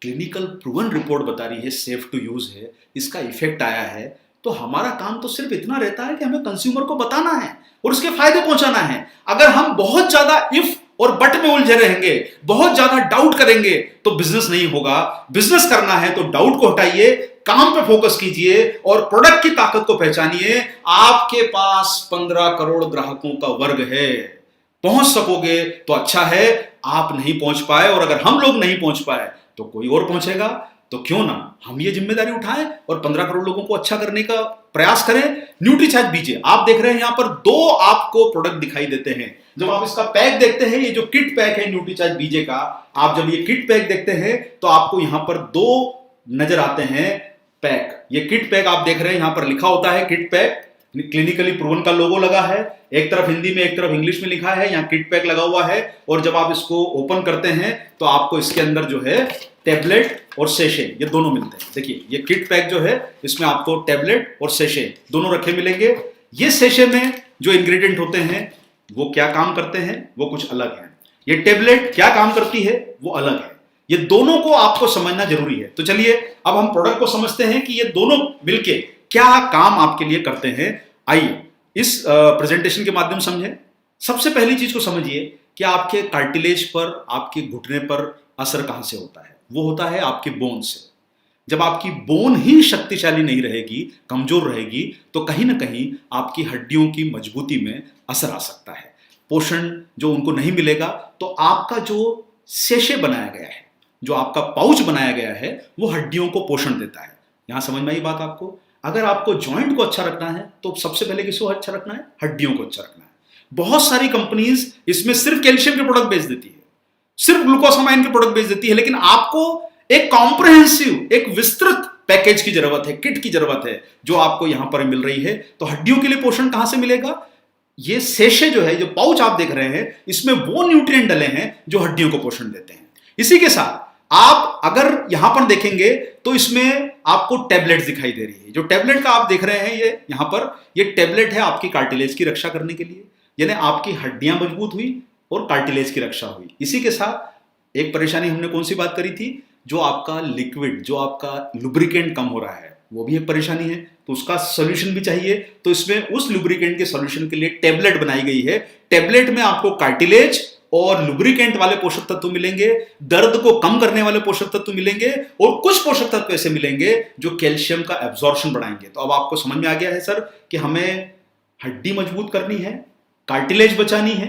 क्लिनिकल प्रूवन रिपोर्ट बता रही है सेफ टू यूज है, इसका इफेक्ट आया है, तो हमारा काम तो सिर्फ इतना रहता है कि हमें कंज्यूमर को बताना है और उसके फायदे पहुंचाना है। अगर हम बहुत ज्यादा इफ और बट में उलझे रहेंगे, बहुत ज्यादा डाउट करेंगे, तो बिजनेस नहीं होगा। बिजनेस करना है तो डाउट को हटाइए, काम पे फोकस कीजिए और प्रोडक्ट की ताकत को पहचानिए। आपके पास 15 करोड़ ग्राहकों का वर्ग है, पहुंच सकोगे तो अच्छा है। आप नहीं पहुंच पाए और अगर हम लोग नहीं पहुंच पाए तो कोई और पहुंचेगा। तो क्यों ना हम ये जिम्मेदारी उठाएं और 15 करोड़ लोगों को अच्छा करने का प्रयास करें। न्यूट्रीचार्ज बीजे आप देख रहे हैं, यहां पर 2 आपको प्रोडक्ट दिखाई देते हैं। जब आप इसका पैक देखते हैं, ये जो किट पैक है न्यूट्रीचार्ज बीजे का, आप जब ये किट पैक देखते हैं तो आपको यहां पर 2 नजर आते हैं पैक। ये किट पैक आप देख रहे हैं, यहां पर लिखा होता है किट पैक क्लिनिकली प्रूवन का लोगो लगा है, एक तरफ हिंदी में एक तरफ इंग्लिश में लिखा है, यहाँ किट पैक लगा हुआ है, और जब आप इसको ओपन करते हैं तो आपको इसके अंदर जो है टेबलेट और सेशे ये दोनों मिलते हैं। देखिए ये किट पैक जो है इसमें आपको टेबलेट और सेशे दोनों रखे मिलेंगे। ये सेशे में जो इंग्रेडिएंट होते हैं वो क्या काम करते हैं वो कुछ अलग है, ये टेबलेट क्या काम करती है वो अलग है। ये दोनों को आपको समझना जरूरी है। तो चलिए अब हम प्रोडक्ट को समझते हैं कि ये दोनों मिलके क्या काम आपके लिए करते हैं। आइए इस प्रेजेंटेशन के माध्यम समझें। सबसे पहली चीज को समझिए कि आपके कार्टिलेज पर, आपके घुटने पर असर कहां से होता है। वो होता है आपके बोन से। जब आपकी बोन ही शक्तिशाली नहीं रहेगी, कमजोर रहेगी, तो कहीं ना कहीं आपकी हड्डियों की मजबूती में असर आ सकता है। पोषण जो उनको नहीं मिलेगा तो आपका जो सेशे बनाया गया है, जो आपका पाउच बनाया गया है, वो हड्डियों को पोषण देता है। यहां समझ में आई बात आपको। अगर आपको जॉइंट को अच्छा रखना है तो सबसे पहले किसको अच्छा रखना है, हड्डियों को अच्छा रखना है। बहुत सारी कंपनीज इसमें सिर्फ कैल्शियम के प्रोडक्ट बेच देती है, सिर्फ ग्लूकोसामाइन के प्रोडक्ट बेच देती है, लेकिन आपको एक कॉम्प्रिहेंसिव, एक विस्तृत पैकेज की जरूरत है, किट की जरूरत है, जो आपको यहां पर मिल रही है। तो हड्डियों के लिए पोषण कहां से मिलेगा, ये सेशे जो है, जो पाउच आप देख रहे हैं, इसमें वो न्यूट्रिएंट डले हैं जो हड्डियों को पोषण देते हैं। इसी के साथ आप अगर यहां पर देखेंगे तो इसमें आपको टेबलेट्स दिखाई दे रही है। जो टेबलेट का आप देख रहे हैं ये यहां पर, ये टेबलेट है आपकी कार्टिलेज की रक्षा करने के लिए, यानी आपकी हड्डियां मजबूत हुई और कार्टिलेज की रक्षा हुई। इसी के साथ एक परेशानी हमने कौन सी बात करी थी, जो आपका लिक्विड, जो आपका लुब्रिकेंट कम हो रहा है, वो भी एक परेशानी है, तो उसका सॉल्यूशन भी चाहिए। तो इसमें उस लुब्रिकेंट के सॉल्यूशन के लिए टेबलेट बनाई गई है। टेबलेट में आपको कार्टिलेज और लुब्रिकेंट वाले पोषक तत्व मिलेंगे, दर्द को कम करने वाले पोषक तत्व मिलेंगे, और कुछ पोषक तत्व ऐसे मिलेंगे जो कैल्शियम का एब्जॉर्प्शन बढ़ाएंगे। तो अब आपको समझ में आ गया है सर कि हमें हड्डी मजबूत करनी है, कार्टिलेज बचानी है,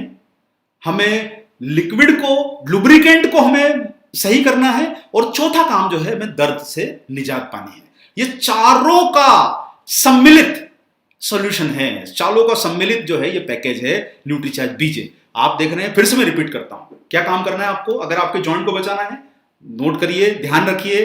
हमें लिक्विड को, लुब्रिकेंट को हमें सही करना है, और चौथा काम जो है हमें दर्द से निजात पानी है। ये चारों का सम्मिलित सॉल्यूशन है, चारों का सम्मिलित जो है ये पैकेज है न्यूट्रीचार्ज बीजे। आप देख रहे हैं, फिर से मैं रिपीट करता हूं, क्या काम करना है आपको अगर आपके जॉइंट को बचाना है, नोट करिए, ध्यान रखिए,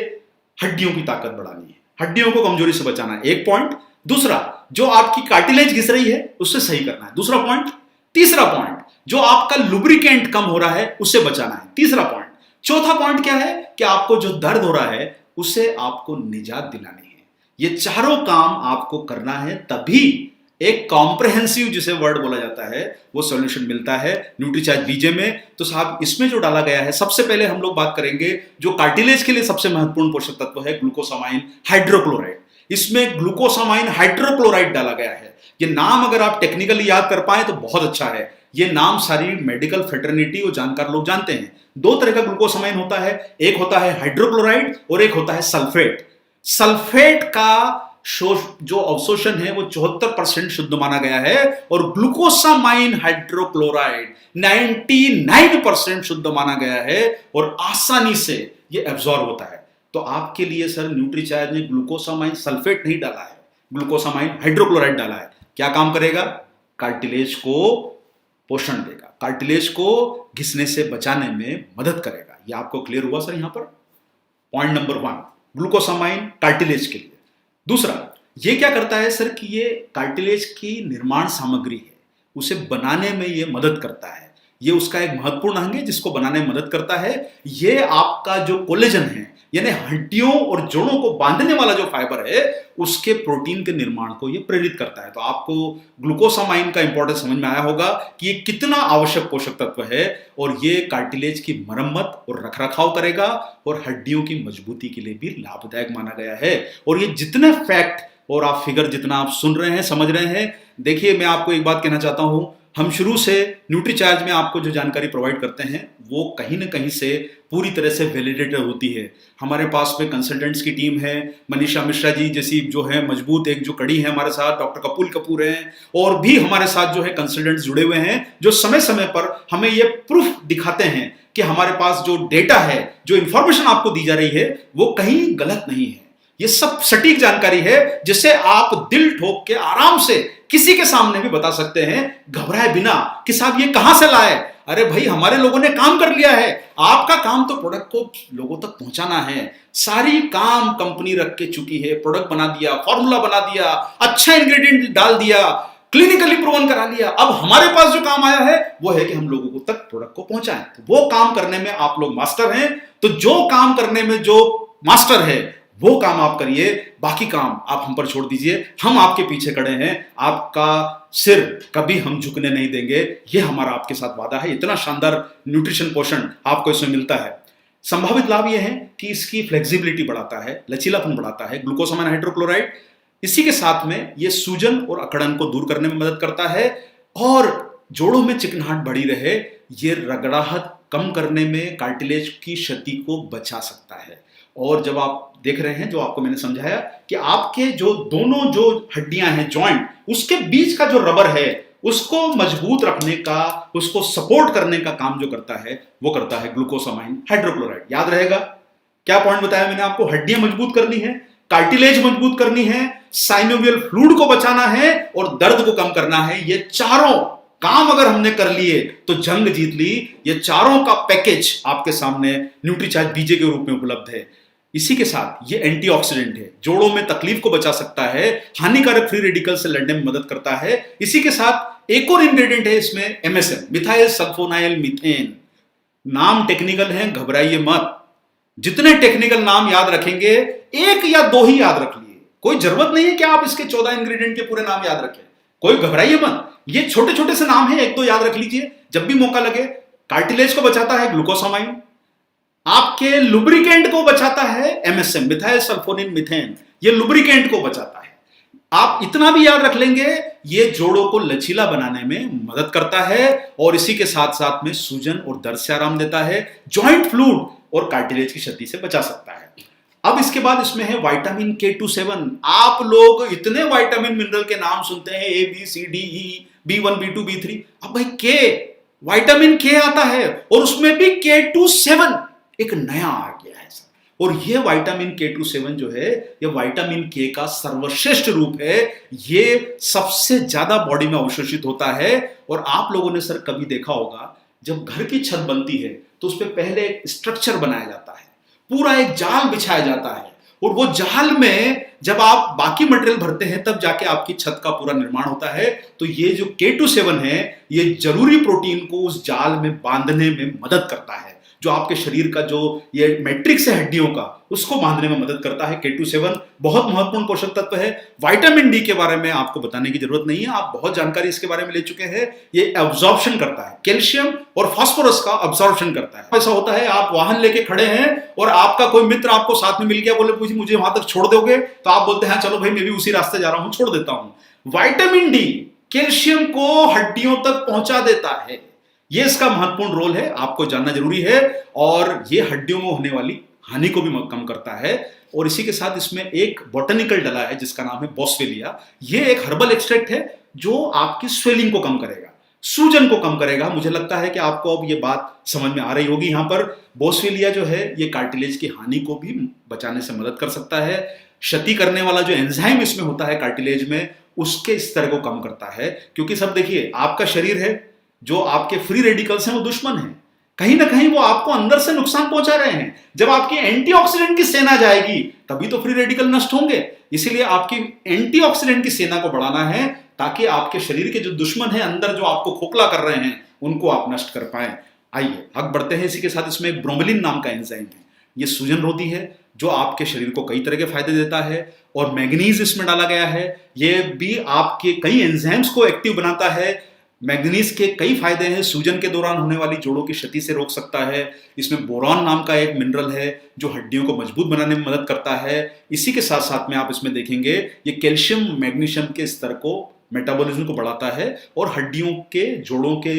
हड्डियों की ताकत बढ़ानी है, हड्डियों को कमजोरी से बचाना है, एक पॉइंट। दूसरा, जो आपकी कार्टिलेज घिस रही है उससे सही करना है, दूसरा पॉइंट। तीसरा पॉइंट, जो आपका लुब्रिकेंट कम हो रहा है उससे बचाना है, तीसरा पॉइंट। चौथा पॉइंट क्या है कि आपको जो दर्द हो रहा है उससे आपको निजात दिलानी है। ये चारों काम आपको करना है, तभी एक कॉम्प्रिहेंसिव, जिसे वर्ड बोला जाता है, वो सॉल्यूशन मिलता है न्यूट्रीचार्ज बीजे में। तो साहब इसमें जो डाला गया है, सबसे पहले हम लोग बात करेंगे जो कार्टिलेज के लिए सबसे महत्वपूर्ण पोषक तत्व है, ग्लूकोसामाइन हाइड्रोक्लोराइड। इसमें ग्लूकोसामाइन हाइड्रोक्लोराइड डाला गया है। ये नाम अगर आप टेक्निकली याद कर पाए तो बहुत अच्छा है। ये नाम सारी मेडिकल फ्रेटर्निटी और जानकार लोग जानते हैं। दो तरह का ग्लूकोसामाइन होता है, एक होता है हाइड्रोक्लोराइड और एक होता है सल्फेट। सल्फेट का जो अवशोषण है वो 74% शुद्ध माना गया है, और ग्लूकोसामाइन हाइड्रोक्लोराइड 99% शुद्ध माना गया है, और आसानी से ये एब्जॉर्ब होता है। तो आपके लिए सर न्यूट्रीचार्ज ने ग्लूकोसामाइन सल्फेट नहीं डाला है, ग्लूकोसामाइन हाइड्रोक्लोराइड डाला है। क्या काम करेगा, कार्टिलेज को पोषण देगा, कार्टिलेज को घिसने से बचाने में मदद करेगा। ये आपको क्लियर हुआ सर यहां पर, पॉइंट नंबर 1, ग्लूकोसामाइन कार्टिलेज के लिए। दूसरा, ये क्या करता है सर कि ये कार्टिलेज की निर्माण सामग्री है, उसे बनाने में ये मदद करता है। ये उसका एक महत्वपूर्ण अंग है जिसको बनाने में मदद करता है। ये आपका जो कोलेजन है, यानी हड्डियों और जोड़ों को बांधने वाला जो फाइबर है, उसके प्रोटीन के निर्माण को ये प्रेरित करता है। तो आपको ग्लूकोसामाइन का इंपॉर्टेंस समझ में आया होगा कि ये कितना आवश्यक पोषक तत्व है, और ये कार्टिलेज की मरम्मत और रखरखाव करेगा, और हड्डियों की मजबूती के लिए भी लाभदायक माना गया है। और ये जितने फैक्ट और आप फिगर जितना आप सुन रहे हैं, समझ रहे हैं, देखिए मैं आपको एक बात कहना चाहता हूं, हम शुरू से न्यूट्रीचार्ज में आपको जो जानकारी प्रोवाइड करते हैं वो कहीं ना कहीं से पूरी तरह से वैलिडेटेड होती है। हमारे पास में कंसल्टेंट्स की टीम है, मनीषा मिश्रा जी जैसी जो है मजबूत एक जो कड़ी है हमारे साथ, डॉक्टर कपूल कपूर हैं, और भी हमारे साथ जो है कंसल्टेंट्स जुड़े हुए हैं, जो समय समय पर हमें ये प्रूफ दिखाते हैं कि हमारे पास जो डेटा है, जो इंफॉर्मेशन आपको दी जा रही है, वो कहीं गलत नहीं है। ये सब सटीक जानकारी है जिसे आप दिल ठोक के आराम से किसी के सामने भी बता सकते हैं, घबराए बिना कि साहब ये कहां से लाए। अरे भाई हमारे लोगों ने काम कर लिया है, आपका काम तो प्रोडक्ट को लोगों तक पहुंचाना है। सारी काम कंपनी रख के चुकी है, प्रोडक्ट बना दिया, फॉर्मूला बना दिया, अच्छा इंग्रेडिएंट डाल दिया, क्लिनिकली प्रूवन करा लिया। अब हमारे पास जो काम आया है वो है कि हम लोगों को तक प्रोडक्ट को पहुंचाएं। तो वो काम करने में आप लोग मास्टर हैं, तो जो काम करने में जो मास्टर है वो काम आप करिए, बाकी काम आप हम पर छोड़ दीजिए। हम आपके पीछे खड़े हैं, आपका सिर कभी हम झुकने नहीं देंगे, ये हमारा आपके साथ वादा है। इतना शानदार न्यूट्रिशन पोषण आपको इसमें मिलता है। संभावित लाभ ये है कि इसकी फ्लेक्सिबिलिटी बढ़ाता है, लचीलापन बढ़ाता है, ग्लूकोसामाइन हाइड्रोक्लोराइड। इसी के साथ में ये सूजन और अकड़न को दूर करने में मदद करता है और जोड़ों में चिकनाहट बढ़ी रहे, ये रगड़ाहट कम करने में, कार्टिलेज की क्षति को बचा सकता है। और जब आप देख रहे हैं, जो आपको मैंने समझाया कि आपके जो दोनों जो हड्डियां हैं, जॉइंट, उसके बीच का जो रबर है उसको मजबूत रखने का, उसको सपोर्ट करने का काम जो करता है वो करता है ग्लूकोसामाइन हाइड्रोक्लोराइड। याद रहेगा क्या पॉइंट बताया मैंने आपको? हड्डियां मजबूत करनी है, कार्टिलेज मजबूत करनी है, साइनोवियल फ्लूइड को बचाना है और दर्द को कम करना है। ये चारों काम अगर हमने कर लिए तो जंग जीत ली। ये चारों का पैकेज आपके सामने न्यूट्रीचार्ज बीजे के रूप में उपलब्ध है। इसी के साथ ये एंटीऑक्सीडेंट है, जोड़ों में तकलीफ को बचा सकता है, हानिकारक फ्री रेडिकल से लड़ने में मदद करता है। इसी के साथ एक और इंग्रेडिएंट है इसमें, MSM, मिथाइल सल्फोनाइल मीथेन। नाम टेक्निकल है, घबराइए मत। जितने टेक्निकल नाम याद रखेंगे, एक या दो ही याद रख लिए, कोई जरूरत नहीं है कि आप इसके 14 इंग्रेडिएंट के पूरे नाम याद रखें। कोई घबराइए मत, ये छोटे छोटे से नाम है, एक दो याद रख लीजिए जब भी मौका लगे। कार्टिलेज को बचाता है ग्लूकोसामाइन, आपके लुब्रिकेंट को बचाता है MSM, मिथाइल सल्फोनिल मीथेन, ये लुब्रिकेंट को बचाता है। आप इतना भी याद रख लेंगे, ये जोड़ों को लचीला बनाने में मदद करता है और इसी के साथ साथ में सूजन और दर्द से आराम देता है, जॉइंट फ्लूइड और कार्टिलेज की क्षति से बचा सकता है। अब इसके बाद इसमें है विटामिन K27। आप लोग इतने विटामिन मिनरल के नाम सुनते हैं, ABCDE, B1 B2 B3। अब भाई विटामिन K आता है और उसमें भी K27 एक नया आ गया है सर। और ये विटामिन K27 जो है, ये विटामिन K का सर्वश्रेष्ठ रूप है। ये सबसे ज्यादा बॉडी में अवशोषित होता है। और आप लोगों ने सर कभी देखा होगा, जब घर की छत बनती है तो उस पर पहले एक स्ट्रक्चर बनाया जाता है, पूरा एक जाल बिछाया जाता है, और वो जाल में जब आप बाकी मटेरियल भरते हैं तब जाके आपकी छत का पूरा निर्माण होता है। तो ये जो K27 है, ये जरूरी प्रोटीन को उस जाल में बांधने में मदद करता है। जो आपके शरीर का जो ये मैट्रिक्स है हड्डियों का, उसको बांधने में मदद करता है। K27 बहुत महत्वपूर्ण पोषक तत्व है। विटामिन डी के बारे में आपको बताने की जरूरत नहीं है, आप बहुत जानकारी इसके बारे में ले चुके हैं। ये एब्जॉर्प्शन करता है, कैल्शियम और फास्फोरस का एब्जॉर्प्शन करता है। ऐसा होता है, आप वाहन लेके खड़े हैं और आपका कोई मित्र आपको साथ में मिल गया, बोले पूछी मुझे वहां तक छोड़ दोगे, तो आप बोलते हैं चलो भाई मैं भी उसी रास्ते जा रहा हूं, छोड़ देता हूं। विटामिन डी कैल्शियम को हड्डियों तक पहुंचा देता है, ये इसका महत्वपूर्ण रोल है, आपको जानना जरूरी है। और ये हड्डियों में होने वाली हानि को भी कम करता है। और इसी के साथ इसमें एक बॉटनिकल डला है जिसका नाम है बोस्वेलिया। ये एक हर्बल एक्सट्रैक्ट है जो आपकी स्वेलिंग को कम करेगा, सूजन को कम करेगा। मुझे लगता है कि आपको अब ये बात समझ में आ रही होगी। यहां पर बोस्वेलिया जो है, ये कार्टिलेज की हानि को भी बचाने से मदद कर सकता है। क्षति करने वाला जो एंजाइम इसमें होता है कार्टिलेज में, उसके स्तर को कम करता है। क्योंकि सब देखिए, आपका शरीर है, जो आपके फ्री रेडिकल्स हैं वो दुश्मन है, कहीं ना कहीं वो आपको अंदर से नुकसान पहुंचा रहे हैं। जब आपकी एंटीऑक्सीडेंट की सेना जाएगी तभी तो फ्री रेडिकल नष्ट होंगे। इसीलिए आपकी एंटीऑक्सीडेंट की सेना को बढ़ाना है, ताकि आपके शरीर के जो दुश्मन है अंदर, जो आपको खोखला कर रहे हैं, उनको आप नष्ट कर पाए। आइए आगे बढ़ते हैं। इसी के साथ इसमें एक ब्रोमेलिन नाम का एंजाइम है, ये सूजन रोधी है, जो आपके शरीर को कई तरह के फायदे देता है। और मैग्नीज इसमें डाला गया है, ये भी आपके कई एंजाइम्स को एक्टिव बनाता है। मैग्नीज के कई फायदे हैं, सूजन के दौरान होने वाली जोड़ों की क्षति से रोक सकता है। इसमें बोरॉन नाम का एक मिनरल है जो हड्डियों को मजबूत बनाने में मदद करता है। इसी के साथ साथ में आप इसमें देखेंगे, ये कैल्शियम मैग्नीशियम के स्तर को, मेटाबॉलिज्म को बढ़ाता है और हड्डियों के जोड़ों के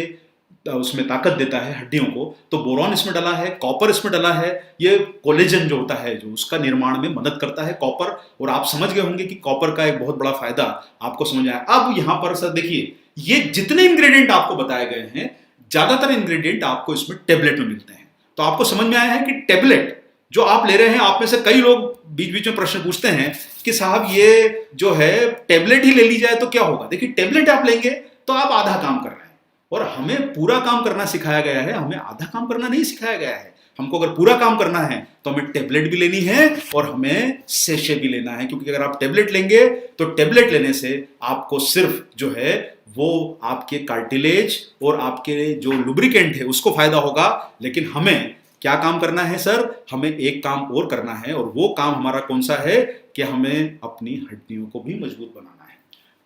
उसमें ताकत देता है हड्डियों को। तो बोरॉन इसमें डला है, कॉपर इसमें डला है, ये कोलेजन जो होता है, जो उसका निर्माण में मदद करता है कॉपर। और आप समझ गए होंगे कि कॉपर का एक बहुत बड़ा फायदा आपको समझ आया। अब यहां पर सर देखिए, ये जितने इंग्रेडिएंट आपको बताए गए हैं, ज्यादातर इंग्रेडिएंट आपको इसमें टेबलेट में मिलते हैं। तो आपको समझ में आया है कि टेबलेट जो आप ले रहे हैं, आप में से कई लोग बीच बीच में प्रश्न पूछते हैं कि साहब ये जो है टेबलेट ही ले ली जाए तो क्या होगा। देखिए, टेबलेट आप लेंगे तो आप आधा काम कर रहे हैं, और हमें पूरा काम करना सिखाया गया है, हमें आधा काम करना नहीं सिखाया गया है। हमको अगर पूरा काम करना है तो हमें टेबलेट भी लेनी है और हमें सेशे भी लेना है, क्योंकि अगर आप टेबलेट लेंगे तो टेबलेट लेने से आपको सिर्फ जो है वो आपके कार्टिलेज और आपके जो लुब्रिकेंट है उसको फायदा होगा, लेकिन हमें क्या काम करना है सर? हमें एक काम और करना है, और वो काम हमारा कौन सा है कि हमें अपनी हड्डियों को भी मजबूत बनाना है।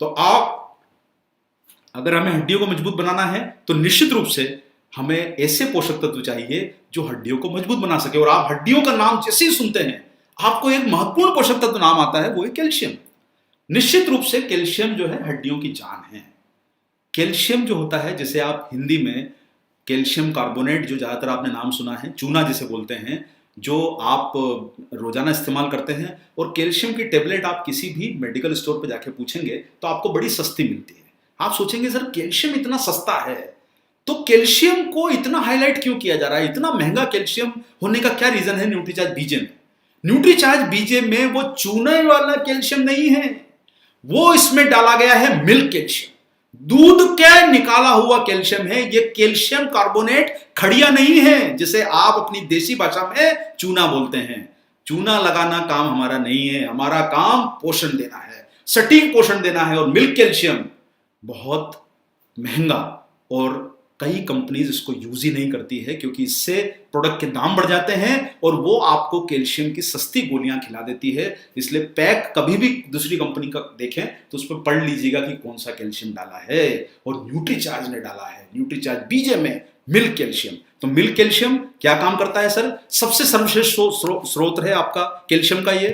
तो आप अगर हमें हड्डियों को मजबूत बनाना है तो निश्चित रूप से हमें ऐसे पोषक तत्व चाहिए जो हड्डियों को मजबूत बना सके। और आप हड्डियों का नाम जैसे ही सुनते हैं आपको एक महत्वपूर्ण पोषक तत्व नाम आता है, वो है कैल्शियम। निश्चित रूप से कैल्शियम जो है हड्डियों की जान है। कैल्शियम जो होता है, जैसे आप हिंदी में कैल्शियम कार्बोनेट, जो ज्यादातर आपने नाम सुना है, चूना जिसे बोलते हैं, जो आप रोजाना इस्तेमाल करते हैं, और कैल्शियम की टेबलेट आप किसी भी मेडिकल स्टोर पर जाके पूछेंगे तो आपको बड़ी सस्ती मिलती है। आप सोचेंगे सर कैल्शियम इतना सस्ता है तो कैल्शियम को इतना हाईलाइट क्यों किया जा रहा है, इतना महंगा कैल्शियम होने का क्या रीजन है न्यूट्रीचार्ज बीजे में? न्यूट्रीचार्ज बीजे में वो चूने वाला कैल्शियम नहीं है, वो इसमें डाला गया है मिल्क कैल्शियम, दूध के निकाला हुआ कैल्शियम है। ये कैल्शियम कार्बोनेट खड़िया नहीं है, जिसे आप अपनी देसी भाषा में चूना बोलते हैं। चूना लगाना काम हमारा नहीं है, हमारा काम पोषण देना है, सटीक पोषण देना है। और मिल्क कैल्शियम बहुत महंगा, और कई कंपनीज इसको यूज ही नहीं करती है, क्योंकि इससे प्रोडक्ट के दाम बढ़ जाते हैं और वो आपको कैल्शियम की सस्ती गोलियां खिला देती है। इसलिए पैक कभी भी दूसरी कंपनी का देखें तो उस पर पढ़ लीजिएगा कि कौन सा कैल्शियम डाला है, और न्यूट्रीचार्ज ने डाला है, न्यूट्रीचार्ज बीजे में मिल्क कैल्शियम। तो मिल्क कैल्शियम क्या काम करता है सर? सबसे सर्वश्रेष्ठ स्रोत है आपका कैल्शियम का। ये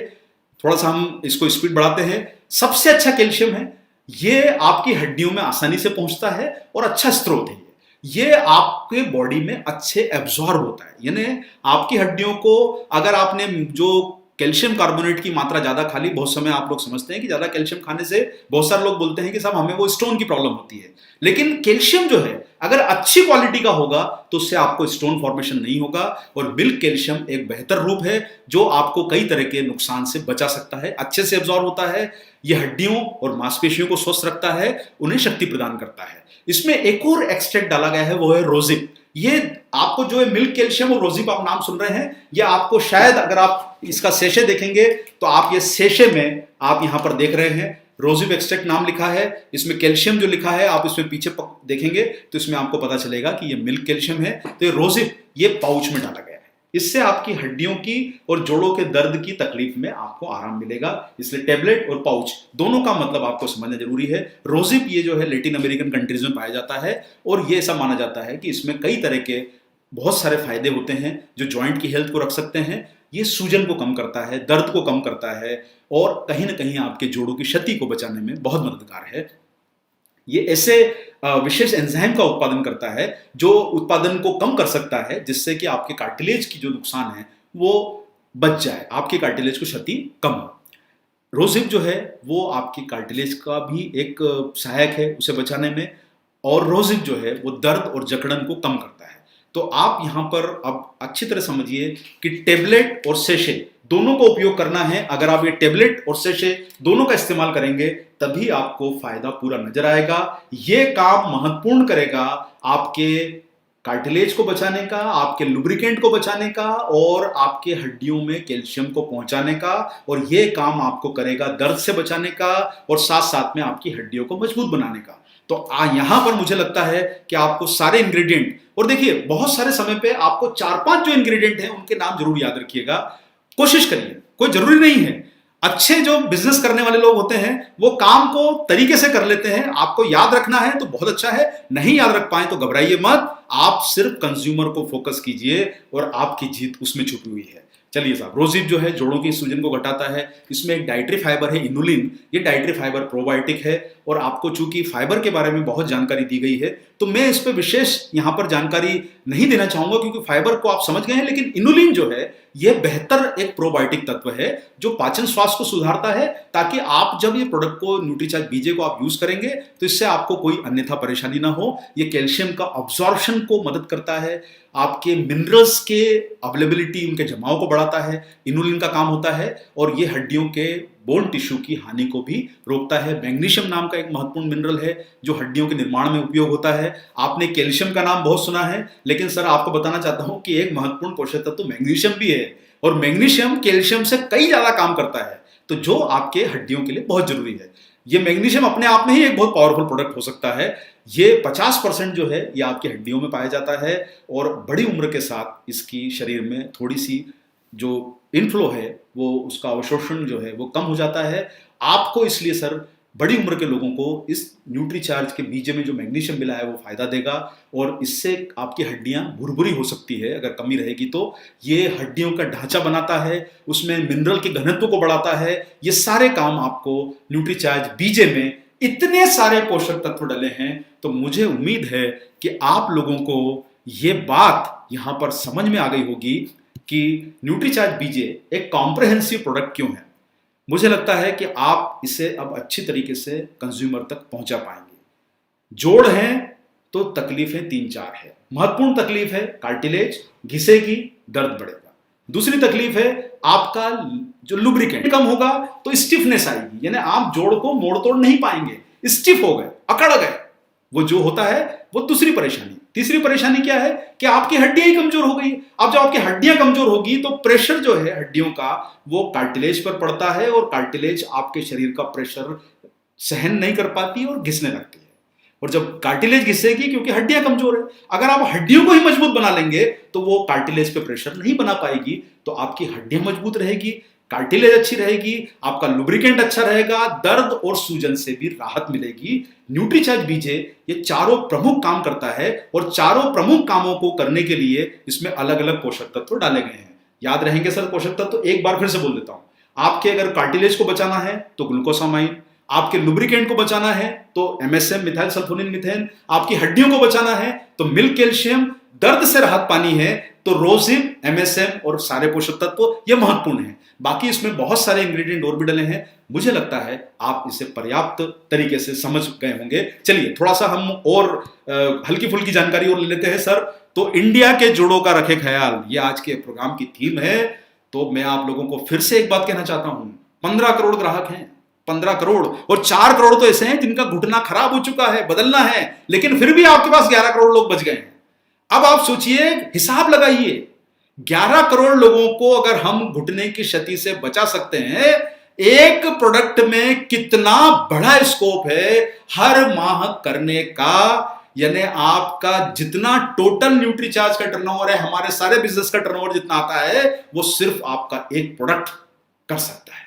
थोड़ा सा हम इसको स्पीड बढ़ाते हैं। सबसे अच्छा कैल्शियम है, ये आपकी हड्डियों में आसानी से पहुंचता है और अच्छा स्रोत है। ये आपके बॉडी में अच्छे एब्जॉर्ब होता है, यानी आपकी हड्डियों को, अगर आपने जो कैल्शियम कार्बोनेट की मात्रा ज्यादा खा ली, बहुत समय आप लोग समझते हैं कि ज्यादा कैल्शियम खाने से, बहुत सारे लोग बोलते हैं कि साहब हमें वो स्टोन की प्रॉब्लम होती है, लेकिन कैल्शियम जो है अगर अच्छी क्वालिटी का होगा तो उससे आपको स्टोन फॉर्मेशन नहीं होगा। और मिल्क कैल्शियम एक बेहतर रूप है जो आपको कई तरह के नुकसान से बचा सकता है, अच्छे से एब्जॉर्ब होता है। यह हड्डियों और मांसपेशियों को स्वस्थ रखता है, उन्हें शक्ति प्रदान करता है। इसमें एक और एक्सट्रैक्ट डाला गया है, वो है रोजिप। ये आपको जो है मिल्क कैल्शियम और रोजिप आप नाम सुन रहे हैं, ये आपको शायद अगर आप इसका सेशे देखेंगे तो आप ये सेशे में आप यहां पर देख रहे हैं रोजिप एक्सट्रैक्ट नाम लिखा है, इसमें कैल्शियम जो लिखा है आप इसमें पीछे देखेंगे तो इसमें आपको पता चलेगा कि ये मिल्क कैल्शियम है। तो ये रोजिप ये पाउच में डाला गया है, इससे आपकी हड्डियों की और जोड़ों के दर्द की तकलीफ में आपको आराम मिलेगा। इसलिए टेबलेट और पाउच दोनों का मतलब आपको समझना जरूरी है। रोजिप ये जो है लैटिन अमेरिकन कंट्रीज में पाया जाता है, और ये ऐसा माना जाता है कि इसमें कई तरह के बहुत सारे फायदे होते हैं जो जॉइंट की हेल्थ को रख सकते हैं। ये सूजन को कम करता है, दर्द को कम करता है, और कहीं ना कहीं आपके जोड़ों की क्षति को बचाने में बहुत मददगार है। ये ऐसे विशेष एंजाइम का उत्पादन करता है जो उत्पादन को कम कर सकता है, जिससे कि आपके कार्टिलेज की जो नुकसान है वो बच जाए, आपके कार्टिलेज को क्षति कम हो। रोजिप जो है वो आपकी कार्टिलेज का भी एक सहायक है उसे बचाने में, और रोजिप जो है वो दर्द और जकड़न को कम करता है। तो आप यहां पर अब अच्छी तरह समझिए कि टेबलेट और सेशे दोनों को उपयोग करना है। अगर आप ये टेबलेट और सेशे दोनों का इस्तेमाल करेंगे तभी आपको फायदा पूरा नजर आएगा। ये काम महत्वपूर्ण करेगा आपके कार्टिलेज को बचाने का, आपके लुब्रिकेंट को बचाने का, और आपके हड्डियों में कैल्शियम को पहुंचाने का, और ये काम आपको करेगा दर्द से बचाने का, और साथ साथ में आपकी हड्डियों को मजबूत बनाने का। तो यहां पर मुझे लगता है कि आपको सारे इंग्रेडिएंट, और देखिए बहुत सारे समय पे आपको 4-5 जो इंग्रेडिएंट हैं उनके नाम जरूर याद रखिएगा, कोशिश करिए, कोई जरूरी नहीं है। अच्छे जो बिजनेस करने वाले लोग होते हैं वो काम को तरीके से कर लेते हैं, आपको याद रखना है तो बहुत अच्छा है, नहीं याद रख पाए तो घबराइए मत, आप सिर्फ कंज्यूमर को फोकस कीजिए और आपकी जीत उसमें छुपी हुई है। चलिए साहब, रोजिप जो है जोड़ों की सूजन को घटाता है, इसमें एक डाइटरी फाइबर है इनुलिन, ये डाइटरी फाइबर प्रोबायोटिक है, और आपको चूंकि फाइबर के बारे में बहुत जानकारी दी गई है तो मैं इस पर विशेष यहां पर जानकारी नहीं देना चाहूंगा, क्योंकि फाइबर को आप समझ गए हैं। लेकिन इनुलिन जो है यह बेहतर एक प्रोबायोटिक तत्व है जो पाचन स्वास्थ्य को सुधारता है, ताकि आप जब ये प्रोडक्ट को न्यूट्रीचार्ज बीजे को आप यूज करेंगे तो इससे आपको कोई अन्यथा परेशानी ना हो। ये कैल्शियम का अब्जॉर्प्शन को मदद करता है, आपके मिनरल्स के अवेलेबिलिटी, उनके जमाव को बढ़ाता है, इनुलिन का काम होता है, और ये हड्डियों के बोन टिश्यू की हानि को भी रोकता है। मैग्नीशियम नाम का एक महत्वपूर्ण मिनरल है जो हड्डियों के निर्माण में उपयोग होता है। आपने कैल्शियम का नाम बहुत सुना है, लेकिन सर आपको बताना चाहता हूं कि एक महत्वपूर्ण पोषक तत्व मैग्नीशियम भी है, और मैग्नीशियम कैल्शियम से कई ज्यादा काम करता है, तो जो आपके हड्डियों के लिए बहुत जरूरी है। ये मैग्नीशियम अपने आप में ही एक बहुत पावरफुल प्रोडक्ट हो सकता है। ये 50% जो है ये आपकी हड्डियों में पाया जाता है, और बड़ी उम्र के साथ इसकी शरीर में थोड़ी सी जो इनफ्लो है वो उसका अवशोषण जो है वो कम हो जाता है। आपको इसलिए सर बड़ी उम्र के लोगों को इस न्यूट्रीचार्ज के बीजे में जो मैग्नीशियम मिला है वो फायदा देगा, और इससे आपकी हड्डियां भुरभुरी हो सकती है अगर कमी रहेगी तो। ये हड्डियों का ढांचा बनाता है, उसमें मिनरल के घनत्व को बढ़ाता है। ये सारे काम आपको न्यूट्रीचार्ज बीजे में इतने सारे पोषक तत्व डले हैं, तो मुझे उम्मीद है कि आप लोगों को ये बात यहां पर समझ में आ गई होगी कि न्यूट्रीचार्ज बीजे एक कॉम्प्रहेंसिव प्रोडक्ट क्यों है। मुझे लगता है कि आप इसे अब अच्छी तरीके से कंज्यूमर तक पहुंचा पाएंगे। जोड़ हैं तो तकलीफें 3-4 है। महत्वपूर्ण तकलीफ है कार्टिलेज घिसेगी, दर्द बढ़ेगा। दूसरी तकलीफ है आपका जो लुब्रिकेंट कम होगा तो स्टिफनेस आएगी, यानी आप जोड़ को मोड़ तोड़ नहीं पाएंगे, स्टिफ हो गए, अकड़ गए, वो जो होता है वो दूसरी परेशानी। तीसरी परेशानी क्या है कि आपकी हड्डियां ही कमजोर हो गई। अब जब आपकी हड्डियां कमजोर होगी तो प्रेशर जो है हड्डियों का वो कार्टिलेज पर पड़ता है, और कार्टिलेज आपके शरीर का प्रेशर सहन नहीं कर पाती और घिसने लगती है। और जब कार्टिलेज घिसेगी, क्योंकि हड्डियां कमजोर है, अगर आप हड्डियों को ही मजबूत बना लेंगे तो वो कार्टिलेज पे प्रेशर नहीं बना पाएगी, तो आपकी हड्डियां मजबूत रहेगी, कार्टिलेज अच्छी रहेगी, आपका लुब्रिकेंट अच्छा रहेगा, दर्द और सूजन से भी राहत मिलेगी। न्यूट्रीचार्ज बीजे ये चारों प्रमुख काम करता है, और चारों प्रमुख कामों को करने के लिए इसमें अलग अलग पोषक तत्व डाले गए हैं। याद रहेंगे सर पोषक तत्व, एक बार फिर से बोल देता हूं। आपके अगर कार्टिलेज को बचाना है तो ग्लूकोसामाइन, आपके लुब्रिकेंट को बचाना है तो MSM मिथाइल सल्फोनिल मीथेन, आपकी हड्डियों को बचाना है तो मिल्क कैल्शियम, दर्द से राहत पानी है तो रोजिब, MSM और सारे पोषक तत्व ये महत्वपूर्ण है। बाकी इसमें बहुत सारे इंग्रेडिएंट और भी डले हैं। मुझे लगता है आप इसे पर्याप्त तरीके से समझ गए होंगे। चलिए थोड़ा सा हम और हल्की फुल्की जानकारी और ले लेते हैं सर। तो इंडिया के जोड़ों का रखे ख्याल, ये आज के प्रोग्राम की थीम है। तो मैं आप लोगों को फिर से एक बात कहना चाहता हूं, 15 करोड़ ग्राहक हैं, 15 करोड़, और 4 करोड़ तो ऐसे हैं जिनका घुटना खराब हो चुका है, बदलना है, लेकिन फिर भी आपके पास 11 करोड़ लोग बच गए हैं। अब आप सोचिए, हिसाब लगाइए, 11 करोड़ लोगों को अगर हम घुटने की क्षति से बचा सकते हैं, एक प्रोडक्ट में कितना बड़ा स्कोप है हर माह करने का। यानी आपका जितना टोटल न्यूट्रीचार्ज का टर्नओवर है, हमारे सारे बिजनेस का टर्नओवर जितना आता है, वो सिर्फ आपका एक प्रोडक्ट कर सकता है।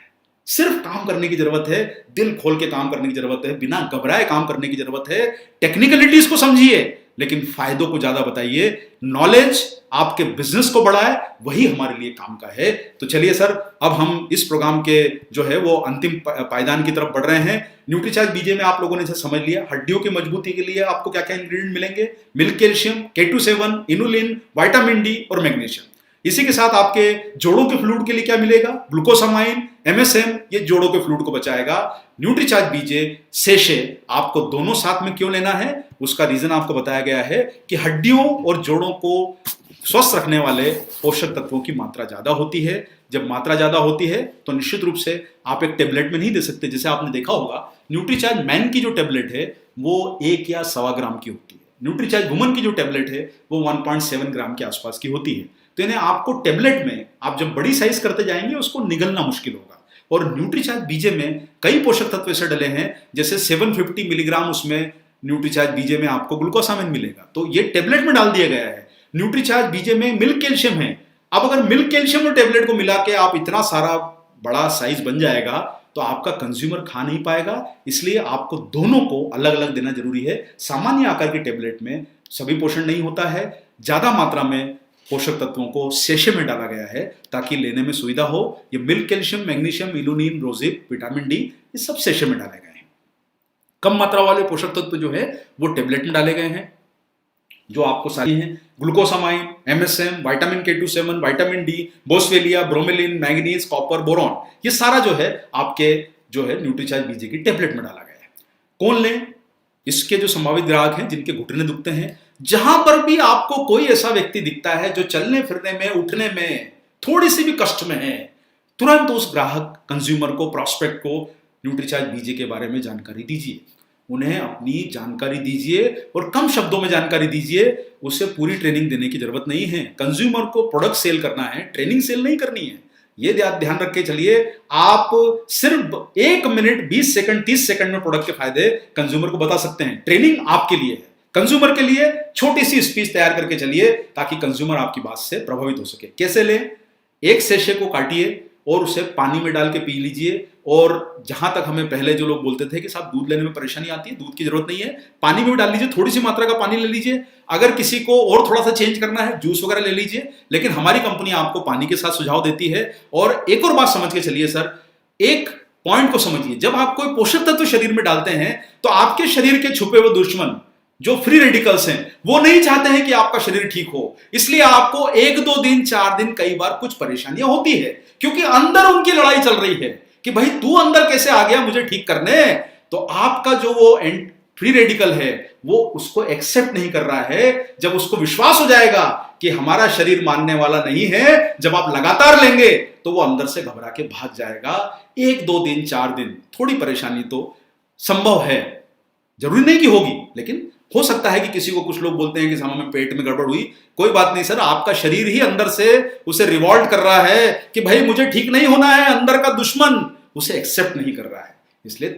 सिर्फ काम करने की जरूरत है, दिल खोल के काम करने की जरूरत है, बिना घबराए काम करने की जरूरत है। टेक्निकलिटीज को समझिए, लेकिन फायदों को ज्यादा बताइए। नॉलेज आपके बिजनेस को बढ़ाए, वही हमारे लिए काम का है। तो चलिए सर, अब हम इस प्रोग्राम के जो है वो अंतिम पायदान की तरफ बढ़ रहे हैं। न्यूट्रीचार्ज बीजे में आप लोगों ने इसे समझ लिया, हड्डियों की मजबूती के लिए आपको क्या क्या इंग्रेडिएंट मिलेंगे, milk calcium, K27, inulin, vitamin D और मैग्नीशियम। इसी के साथ आपके जोड़ों के फ्लूइड के लिए क्या मिलेगा, ग्लूकोसामाइन, MSM, ये जोड़ों के फ्लूइड को बचाएगा। न्यूट्रीचार्ज बीजे, सेशे, आपको दोनों साथ में क्यों लेना है, उसका रीजन आपको बताया गया है कि हड्डियों और जोड़ों को स्वस्थ रखने वाले पोषक तत्वों की मात्रा ज्यादा होती है। जब मात्रा ज्यादा होती है तो निश्चित रूप से आप एक टेबलेट में नहीं दे सकते। जैसे आपने देखा होगा, न्यूट्रीचार्ज मैन की जो टेबलेट है वो 1 या 1.25 ग्राम की होती है, न्यूट्रीचार्ज वुमन की जो टेबलेट है वो 1.7 ग्राम के आसपास की होती है। तो यानी आपको टेबलेट में आप जब बड़ी साइज करते जाएंगे उसको निगलना मुश्किल होगा। और न्यूट्रीचार्ज बीजे में कई पोषक तत्व ऐसे डले हैं, जैसे 750 मिलीग्राम उसमें न्यूट्रीचार्ज बीजे में आपको ग्लूकोसामाइन मिलेगा, तो ये टेबलेट में डाल दिया गया है। न्यूट्रीचार्ज बीजे में मिल्क कैल्शियम है। अब अगर मिल्क कैल्शियम और टेबलेट को मिला के आप इतना सारा बड़ा साइज बन जाएगा तो आपका कंज्यूमर खा नहीं पाएगा, इसलिए आपको दोनों को अलग अलग देना जरूरी है। सामान्य आकार के टेबलेट में सभी पोषण नहीं होता है, ज्यादा मात्रा में पोषक तत्वों को सेशे में डाला गया है ताकि लेने में सुविधा हो। ये मिल्क कैल्शियम, मैग्नीशियम, इल्यूमिन, रोजिब, विटामिन डी, ये सब सेशे में डाले गए हैं। कम मात्रा वाले पोषक तत्व जो है वो टेबलेट में डाले गए हैं, जो आपको सारी हैं, glucosamine, MSM, vitamin K27, vitamin D, boswellia, bromelain, manganese, copper, boron, ये सारा जो है आपके जो है न्यूट्रीचार्ज बीजे की टेबलेट में डाला गया है। कौन लें? इसके जो संभावित ग्राहक हैं जिनके घुटने दुखते हैं। जहां पर भी आपको कोई ऐसा व्यक्ति दिखता है जो चलने फिरने में, उठने में थोड़ी सी भी कष्ट में है, तुरंत उस ग्राहक कंज्यूमर को, प्रॉस्पेक्ट को न्यूट्रीचार्ज बीजे के बारे में जानकारी दीजिए, उन्हें अपनी जानकारी दीजिए और कम शब्दों में जानकारी दीजिए। उसे पूरी ट्रेनिंग देने की जरूरत नहीं है। कंज्यूमर को प्रोडक्ट सेल करना है, ट्रेनिंग सेल नहीं करनी है। ये ध्यान रख के चलिए। आप सिर्फ 1 मिनट 20 सेकंड 30 सेकंड में प्रोडक्ट के फायदे कंज्यूमर को बता सकते हैं। ट्रेनिंग आपके लिए है, कंज्यूमर के लिए छोटी सी स्पीच तैयार करके चलिए ताकि कंज्यूमर आपकी बात से प्रभावित हो सके। कैसे लें? एक सेशे को काटिए और उसे पानी में डाल के पी लीजिए। और जहां तक हमें पहले जो लोग बोलते थे कि साहब दूध लेने में परेशानी आती है, दूध की जरूरत नहीं है, पानी में भी डाल लीजिए, थोड़ी सी मात्रा का पानी ले लीजिए। अगर किसी को और थोड़ा सा चेंज करना है, जूस वगैरह ले लीजिए। लेकिन हमारी कंपनी आपको पानी के साथ सुझाव देती है। और एक और बात समझ के चलिए सर, एक पॉइंट को समझिए, जब आप कोई पोषक तत्व शरीर में डालते हैं तो आपके शरीर के छुपे हुए दुश्मन जो फ्री रेडिकल्स हैं वो नहीं चाहते हैं कि आपका शरीर ठीक हो। इसलिए आपको 1-2 दिन 4 दिन कई बार कुछ परेशानियां होती है, क्योंकि अंदर उनकी लड़ाई चल रही है कि भाई तू अंदर कैसे आ गया मुझे ठीक करने। तो आपका जो वो फ्री रेडिकल है वो उसको एक्सेप्ट नहीं कर रहा है। जब उसको विश्वास हो जाएगा कि हमारा शरीर मानने वाला नहीं है, जब आप लगातार लेंगे तो वो अंदर से घबरा के भाग जाएगा। 1-2 दिन 4 दिन थोड़ी परेशानी तो संभव है, जरूरी नहीं कि होगी, लेकिन हो सकता है कि किसी को, कुछ लोग बोलते हैं कि सामा में पेट में गड़बड़ हुई, कोई बात नहीं सर, आपका शरीर ही अंदर से उसे रिवॉल्ट कर रहा है कि भाई मुझे ठीक नहीं होना है। अंदर का दुश्मन उसे एक्सेप्ट नहीं कर रहा है। इसलिए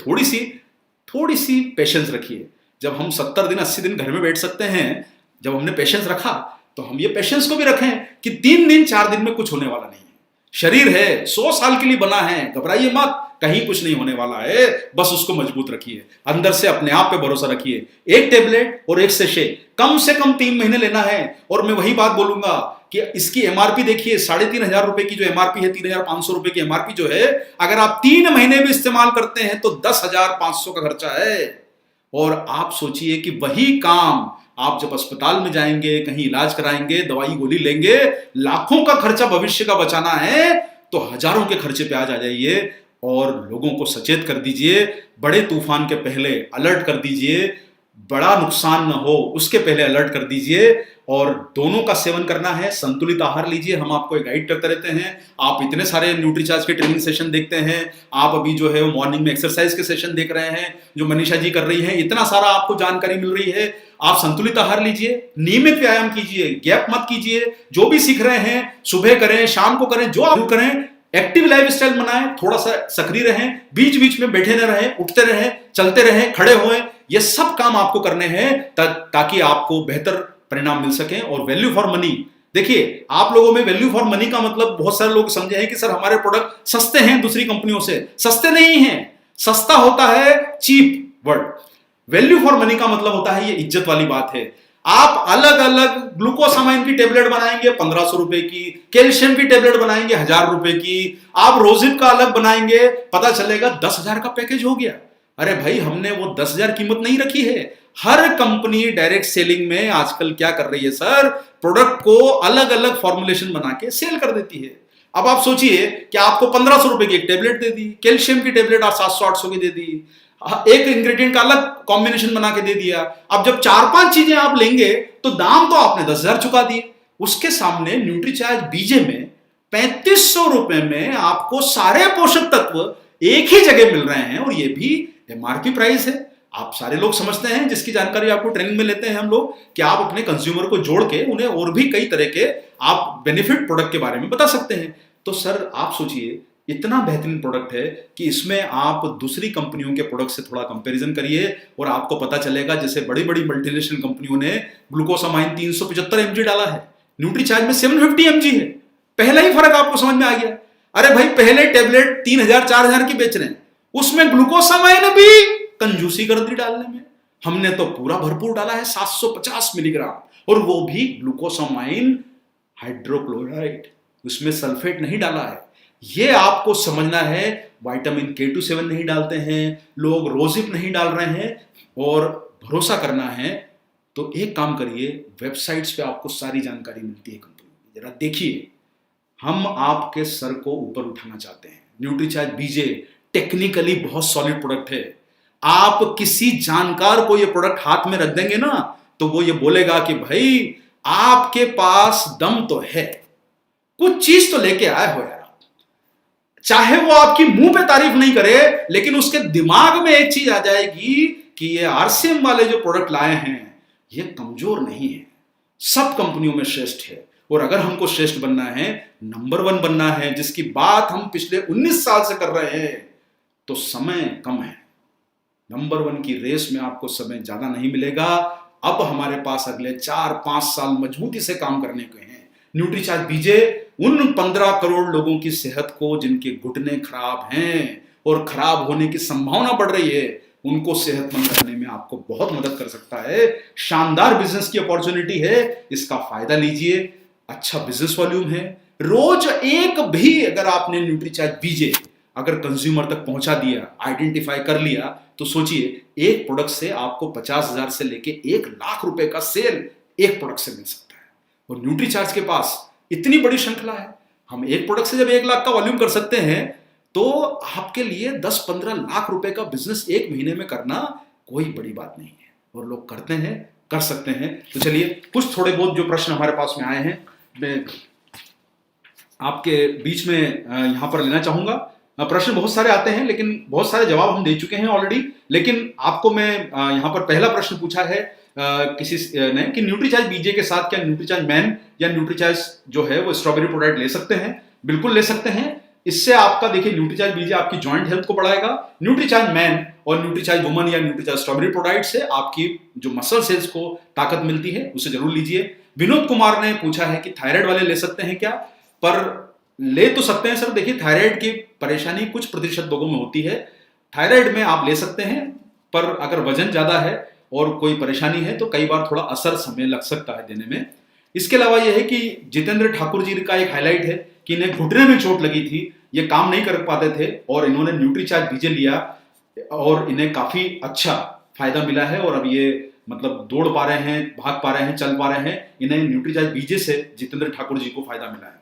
थोड़ी सी पेशेंस रखिए। जब हम 70 दिन 80 दिन घर में बैठ सकते हैं, जब हमने पेशेंस रखा तो हम ये पेशेंस को भी रखें कि 3 दिन 4 दिन में कुछ होने वाला नहीं है। शरीर है 100 साल के लिए बना है, घबराइए मत, कहीं कुछ नहीं होने वाला है। बस उसको मजबूत रखिए, अंदर से अपने आप पे भरोसा रखिए। 1 टेबलेट और 1 सेशे कम से कम 3 महीने लेना है। और मैं वही बात बोलूंगा कि इसकी एमआरपी देखिए, 3,500 रुपए की जो एमआरपी है, 3,500 रुपए की एमआरपी जो है, अगर आप 3 महीने में इस्तेमाल करते हैं तो 10,500 का खर्चा है। और आप सोचिए कि वही काम आप जब अस्पताल में जाएंगे, कहीं इलाज कराएंगे, दवाई गोली लेंगे, लाखों का खर्चा भविष्य का बचाना है तो हजारों के खर्चे पे आज आ जाइए। और लोगों को सचेत कर दीजिए, बड़े तूफान के पहले अलर्ट कर दीजिए, बड़ा नुकसान न हो उसके पहले अलर्ट कर दीजिए। और दोनों का सेवन करना है, संतुलित आहार लीजिए। हम आपको गाइड करते रहते हैं। आप इतने सारे न्यूट्रीचार्ज के ट्रेनिंग सेशन देखते हैं, आप अभी जो है मॉर्निंग में एक्सरसाइज के सेशन देख रहे हैं जो मनीषा जी कर रही हैं, इतना सारा आपको जानकारी मिल रही है। आप संतुलित आहार लीजिए, नियमित व्यायाम कीजिए, गैप मत कीजिए। जो भी सीख रहे हैं सुबह करें, शाम को करें, जो आप करें, एक्टिव लाइफस्टाइल बनाएं, थोड़ा सा सक्रिय रहें, बीच बीच में बैठे न रहें, उठते रहें, चलते रहें, खड़े हुए। ये सब काम आपको करने हैं ताकि आपको बेहतर परिणाम मिल सके। और वैल्यू फॉर मनी, देखिए आप लोगों में वैल्यू फॉर मनी का मतलब बहुत सारे लोग समझे हैं कि सर हमारे प्रोडक्ट सस्ते हैं दूसरी कंपनियों से। सस्ते नहीं हैं, सस्ता होता है cheap word. Value for money का मतलब होता है ये इज्जत वाली बात है। आप अलग अलग ग्लूकोसामाइन की टेबलेट बनाएंगे 1500 रुपए की, कैल्शियम की टेबलेट बनाएंगे 1000 रुपए की, आप रोजिप का अलग बनाएंगे, पता चलेगा 10,000 का पैकेज हो गया। अरे भाई हमने वो 10,000 कीमत नहीं रखी है। हर कंपनी डायरेक्ट सेलिंग में आजकल क्या कर रही है सर, प्रोडक्ट को अलग अलग फॉर्मुलेशन बना के सेल कर देती है। अब आप सोचिए कि आपको 1500 रुपए की एक टेबलेट दे दी, कैल्शियम की टेबलेट 700-800 की दे दी, एक इंग्रेडिएंट का अलग कॉम्बिनेशन बना के दे दिया। अब जब 4-5 चीजें आप लेंगे तो दाम तो आपने 10,000 चुका दिए। उसके सामने न्यूट्रीचार्ज बीजे में 3500 रुपए में आपको सारे पोषक तत्व एक ही जगह मिल रहे हैं और ये भी एमआरपी प्राइस है। आप सारे लोग समझते हैं, जिसकी जानकारी आपको ट्रेनिंग में लेते हैं हम लोग, कि आप अपने कंज्यूमर को जोड़ के उन्हें और भी कई तरह के आप बेनिफिट प्रोडक्ट के बारे में बता सकते हैं। तो सर आप सोचिए, इतना बेहतरीन प्रोडक्ट है कि इसमें आप दूसरी कंपनियों के प्रोडक्ट से थोड़ा कंपैरिजन करिए और आपको पता चलेगा। जैसे बड़ी बड़ी मल्टीनेशनल कंपनियों ने ग्लूकोसामाइन 375 mg डाला है, न्यूट्रीचार्ज में 750 mg है। पहला ही फर्क आपको समझ में आ गया। अरे भाई पहले टेबलेट 3,000-4,000 की बेच रहे हैं, उसमें ग्लूकोसामाइन भी कंजूसी कर दी डालने में। हमने तो पूरा भरपूर डाला है 750 मिलीग्राम, और वो भी ग्लूकोसामाइन हाइड्रोक्लोराइड, उसमें सल्फेट नहीं डाला है। ये आपको समझना है। विटामिन K27 नहीं डालते हैं लोग, रोजिप नहीं डाल रहे हैं, और भरोसा करना है तो एक काम करिए, वेबसाइट्स पे आपको सारी जानकारी मिलती है कंपनी की, जरा देखिए। हम आपके सर को ऊपर उठाना चाहते हैं। न्यूट्रीचार्ज बीजे टेक्निकली बहुत सॉलिड प्रोडक्ट है। आप किसी जानकार को ये प्रोडक्ट हाथ में रख देंगे ना तो वो ये बोलेगा कि भाई आपके पास दम तो है, कुछ चीज तो लेके आए हो यार। चाहे वो आपकी मुंह पे तारीफ नहीं करे, लेकिन उसके दिमाग में एक चीज आ जाएगी कि ये आरसीएम वाले जो प्रोडक्ट लाए हैं ये कमजोर नहीं है, सब कंपनियों में श्रेष्ठ है। और अगर हमको श्रेष्ठ बनना है, नंबर 1 बनना है, जिसकी बात हम पिछले 19 साल से कर रहे हैं, तो समय कम है। नंबर 1 की रेस में आपको समय ज्यादा नहीं मिलेगा। अब हमारे पास अगले 4-5 साल मजबूती से काम करने के हैं। न्यूट्रीचार्ज बीजे उन 15 करोड़ लोगों की सेहत को, जिनके घुटने खराब हैं और खराब होने की संभावना बढ़ रही है, उनको सेहतमंद करने में आपको बहुत मदद कर सकता है। शानदार बिजनेस की अपॉर्चुनिटी है, इसका फायदा लीजिए। अच्छा बिजनेस वॉल्यूम है। रोज एक भी अगर आपने न्यूट्रीचार्ज बीजे अगर कंज्यूमर तक पहुंचा दिया, आइडेंटिफाई कर लिया, तो सोचिए एक प्रोडक्ट से आपको 50,000 से लेके 1 लाख रुपए का सेल एक प्रोडक्ट से मिल सकता है। और न्यूट्रीचार्ज के पास इतनी बड़ी श्रृंखला है। हम एक प्रोडक्ट से जब 1 लाख का वॉल्यूम कर सकते हैं, तो आपके लिए 10-15 लाख रुपए का बिजनेस एक महीने में करना कोई बड़ी बात नहीं है। और लोग करते हैं, कर सकते हैं। तो चलिए कुछ थोड़े बहुत जो प्रश्न हमारे पास में आए हैं, मैं आपके बीच में यहां पर लेना चाहूंगा। प्रश्न बहुत सारे आते हैं, लेकिन बहुत सारे जवाब हम दे चुके हैं ऑलरेडी। लेकिन आपको मैं यहां पर पहला प्रश्न पूछा है किसी ने कि न्यूट्रीचार्ज बीजे के साथ क्या न्यूट्रीचार्ज मैन या न्यूट्रीचार्ज जो है वो स्ट्रॉबेरी प्रोडक्ट ले सकते हैं? बिल्कुल ले सकते हैं। इससे आपका देखिए न्यूट्रीचार्ज बीजे आपकी जॉइंट हेल्थ को बढ़ाएगा। न्यूट्रीचार्ज मैन और न्यूट्रीचार्ज वुमन या न्यूट्रीचार्ज स्ट्रॉबेरी प्रोडक्ट से आपकी जो मसल सेल्स को ताकत मिलती है, उसे जरूर लीजिए। विनोद कुमार ने पूछा है कि थायराइड वाले ले सकते हैं क्या? पर ले तो सकते हैं सर। देखिए थायराइड की परेशानी कुछ प्रतिशत लोगों में होती है। थायराइड में आप ले सकते हैं, पर अगर वजन ज्यादा है और कोई परेशानी है तो कई बार थोड़ा असर समय लग सकता है देने में। इसके अलावा यह है कि जितेंद्र ठाकुर जी का एक हाईलाइट है कि इन्हें घुटने में चोट लगी थी, ये काम नहीं कर पाते थे और इन्होंने न्यूट्रीचार्ज बीजे लिया और इन्हें काफी अच्छा फायदा मिला है। और अब ये मतलब दौड़ पा रहे हैं, भाग पा रहे हैं, चल पा रहे हैं। इन्हें न्यूट्रीचार्ज बीजे से जितेंद्र ठाकुर जी को फायदा मिला है।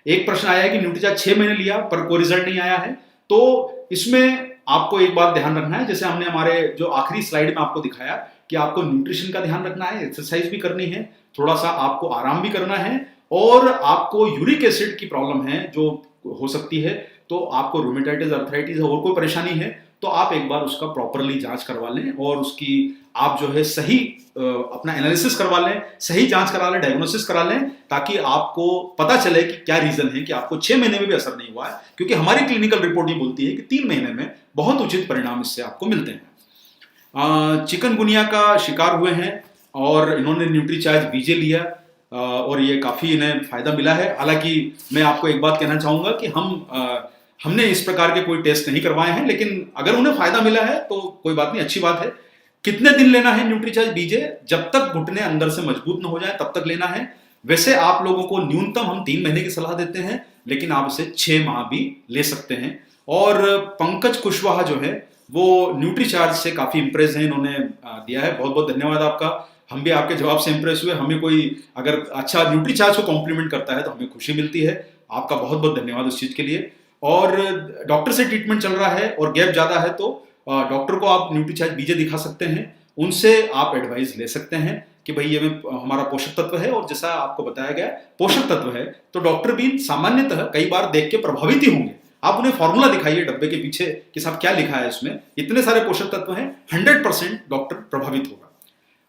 एक प्रश्न आया है कि न्यूट्रीचार्ज 6 महीने लिया पर कोई रिजल्ट नहीं आया है। तो इसमें आपको एक बात ध्यान रखना है, जैसे हमने हमारे जो आखिरी स्लाइड में आपको दिखाया कि आपको न्यूट्रिशन का ध्यान रखना है, एक्सरसाइज भी करनी है, थोड़ा सा आपको आराम भी करना है, और आपको यूरिक एसिड की प्रॉब्लम है जो हो सकती है, तो आपको रूमेटाइटिस, अर्थराइटिस और कोई परेशानी है तो आप एक बार उसका प्रॉपरली जांच करवा लें और उसकी आप जो है सही अपना एनालिसिस करवा लें, सही जांच करा लें, डायग्नोसिस करा लें, ताकि आपको पता चले कि क्या रीजन है कि आपको 6 महीने में भी असर नहीं हुआ है। क्योंकि हमारी क्लिनिकल रिपोर्ट ये बोलती है कि 3 महीने में बहुत उचित परिणाम इससे आपको मिलते हैं। चिकनगुनिया का शिकार हुए हैं और इन्होंने न्यूट्रीचार्ज बीजे लिया और ये काफी इन्हें फायदा मिला है। हालांकि मैं आपको एक बात कहना चाहूंगा कि हमने इस प्रकार के कोई टेस्ट नहीं करवाए हैं, लेकिन अगर उन्हें फायदा मिला है तो कोई बात नहीं, अच्छी बात है। कितने दिन लेना है न्यूट्रीचार्ज बीजे? जब तक घुटने अंदर से मजबूत न हो जाए तब तक लेना है। वैसे आप लोगों को न्यूनतम हम 3 महीने की सलाह देते हैं, लेकिन आप इसे 6 माह भी ले सकते हैं। और पंकज कुशवाहा जो है वो न्यूट्रीचार्ज से काफी इंप्रेस है, इन्होंने दिया है। बहुत बहुत धन्यवाद आपका। हम भी आपके जवाब से इंप्रेस हुए। हमें कोई अगर अच्छा न्यूट्रीचार्ज को कॉम्प्लीमेंट करता है तो हमें खुशी मिलती है। आपका बहुत बहुत धन्यवाद उस चीज के लिए। और डॉक्टर से ट्रीटमेंट चल रहा है और गैप ज्यादा है तो डॉक्टर को आप न्यूट्रीचार्ज बीजे दिखा सकते हैं, उनसे आप एडवाइस ले सकते हैं कि भाई ये हमारा पोषक तत्व है और जैसा आपको बताया गया पोषक तत्व है, तो डॉक्टर भी सामान्यतः कई बार देख के प्रभावित ही होंगे। आप उन्हें फॉर्मूला दिखाइए डब्बे के पीछे कि साहब क्या लिखा है इसमें, इतने सारे पोषक तत्व हैं, 100% डॉक्टर प्रभावित होगा।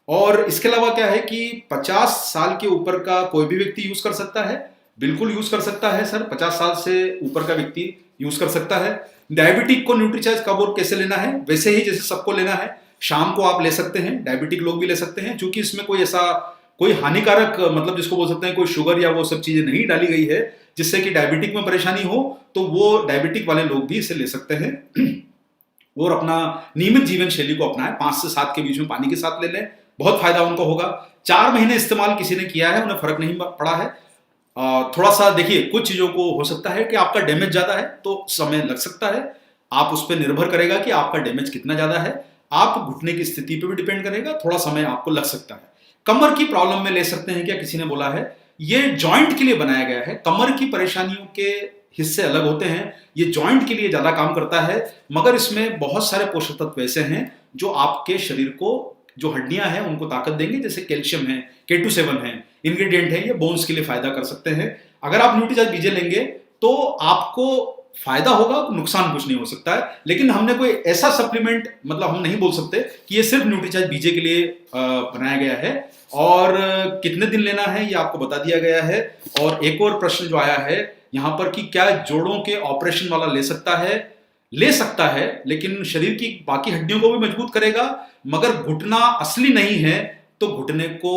और इसके अलावा क्या है कि 50 साल के ऊपर का कोई भी व्यक्ति यूज कर सकता है, बिल्कुल यूज कर सकता है सर। 50 साल से ऊपर का व्यक्ति यूज कर सकता है। डायबिटिक को न्यूट्रीचार्ज कब और कैसे लेना है? वैसे ही जैसे सबको लेना है, शाम को आप ले सकते हैं, डायबिटिक लोग भी ले सकते हैं, क्योंकि इसमें कोई ऐसा कोई हानिकारक मतलब जिसको बोल सकते हैं कोई शुगर या वो सब चीजें नहीं डाली गई है जिससे कि डायबिटिक में परेशानी हो, तो वो डायबिटिक वाले लोग भी इसे ले सकते हैं और अपना नियमित जीवन शैली को अपनाएं। 5 से 7 के बीच में पानी के साथ ले लें, बहुत फायदा उनको होगा। 4 महीने इस्तेमाल किसी ने किया है, उन्हें फर्क नहीं पड़ा है। थोड़ा सा देखिए, कुछ चीजों को हो सकता है कि आपका डैमेज ज्यादा है तो समय लग सकता है। आप उस पर निर्भर करेगा कि आपका डैमेज कितना ज्यादा है, आप घुटने की स्थिति पे भी डिपेंड करेगा, थोड़ा समय आपको लग सकता है। कमर की प्रॉब्लम में ले सकते हैं क्या, किसी ने बोला है। ये जॉइंट के लिए बनाया गया है, कमर की परेशानियों के हिस्से अलग होते हैं, ये जॉइंट के लिए ज्यादा काम करता है, मगर इसमें बहुत सारे पोषक तत्व ऐसे हैं जो आपके शरीर को, जो हड्डियां हैं उनको ताकत देंगे, जैसे कैल्शियम है, K27 है, इंग्रेडिएंट है, ये बोन्स के लिए फायदा कर सकते हैं। अगर आप न्यूट्रीचार्ज बीजे लेंगे तो आपको फायदा होगा तो नुकसान कुछ नहीं हो सकता है। लेकिन हमने कोई ऐसा सप्लीमेंट मतलब हम नहीं बोल सकते कि ये सिर्फ न्यूट्रीचार्ज बीजे के लिए बनाया गया है और कितने दिन लेना है ये आपको बता दिया गया है। और एक और प्रश्न जो आया है यहाँ पर कि क्या जोड़ों के ऑपरेशन वाला ले सकता है लेकिन शरीर की बाकी हड्डियों को भी मजबूत करेगा, मगर घुटना असली नहीं है तो घुटने को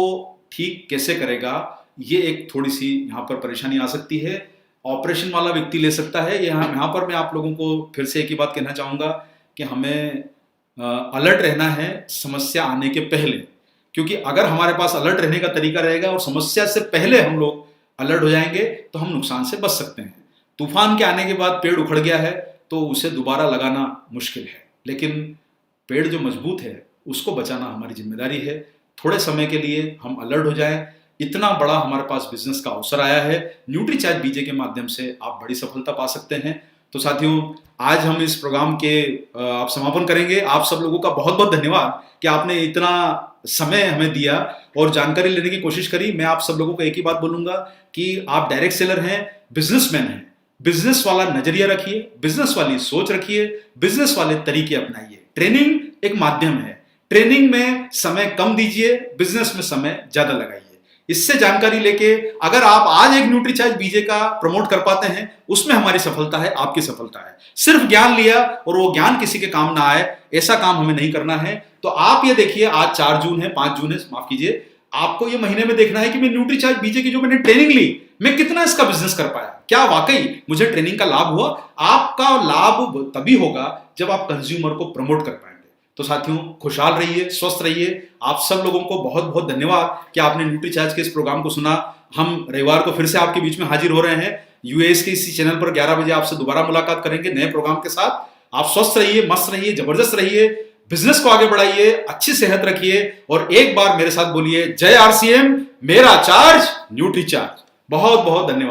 ठीक कैसे करेगा, ये एक थोड़ी सी यहाँ पर परेशानी आ सकती है। ऑपरेशन वाला व्यक्ति ले सकता है। यहाँ पर मैं आप लोगों को फिर से एक ही बात कहना चाहूँगा कि हमें अलर्ट रहना है समस्या आने के पहले, क्योंकि अगर हमारे पास अलर्ट रहने का तरीका रहेगा और समस्या से पहले हम लोग अलर्ट हो जाएंगे तो हम नुकसान से बच सकते हैं। तूफान के आने के बाद पेड़ उखड़ गया है तो उसे दोबारा लगाना मुश्किल है, लेकिन पेड़ जो मजबूत है उसको बचाना हमारी जिम्मेदारी है। थोड़े समय के लिए हम अलर्ट हो जाएं। इतना बड़ा हमारे पास बिजनेस का अवसर आया है, न्यूट्रीचार्ज बीजे के माध्यम से आप बड़ी सफलता पा सकते हैं। तो साथियों, आज हम इस प्रोग्राम के आप समापन करेंगे। आप सब लोगों का बहुत बहुत धन्यवाद कि आपने इतना समय हमें दिया और जानकारी लेने की कोशिश करी। मैं आप सब लोगों को एक ही बात बोलूंगा कि आप डायरेक्ट सेलर हैं, बिजनेसमैन हैं, बिजनेस वाला नजरिया रखिए, बिजनेस वाली सोच रखिए, बिजनेस वाले तरीके अपनाइए। ट्रेनिंग एक माध्यम है, ट्रेनिंग में समय कम दीजिए, बिजनेस में समय ज्यादा लगाइए। इससे जानकारी लेके अगर आप आज एक न्यूट्रीचार्ज बीजे का प्रमोट कर पाते हैं, उसमें हमारी सफलता है, आपकी सफलता है। सिर्फ ज्ञान लिया और वो ज्ञान किसी के काम ना आए, ऐसा काम हमें नहीं करना है। तो आप ये देखिए, आज 4 जून है, 5 जून है, माफ कीजिए, आपको ये महीने में देखना है कि मैं न्यूट्रीचार्ज बीजे की जो मैंने ट्रेनिंग ली, मैं कितना इसका बिजनेस कर पाया, क्या वाकई मुझे ट्रेनिंग का लाभ हुआ। आपका लाभ तभी होगा जब आप कंज्यूमर को प्रमोट कर पाएंगे। तो साथियों, खुशहाल रहिए, स्वस्थ रहिए। आप सब लोगों को बहुत बहुत धन्यवाद कि आपने न्यूट्रीचार्ज के इस प्रोग्राम को सुना। हम रविवार को फिर से आपके बीच में हाजिर हो रहे हैं यूएस के इसी चैनल पर 11 बजे आपसे दोबारा मुलाकात करेंगे नए प्रोग्राम के साथ। आप स्वस्थ रहिए, मस्त रहिए, जबरदस्त रहिए, बिजनेस को आगे बढ़ाइए, अच्छी सेहत रखिए और एक बार मेरे साथ बोलिए, जय आरसीएम, मेरा चार्ज न्यूट्रीचार्ज। बहुत बहुत धन्यवाद।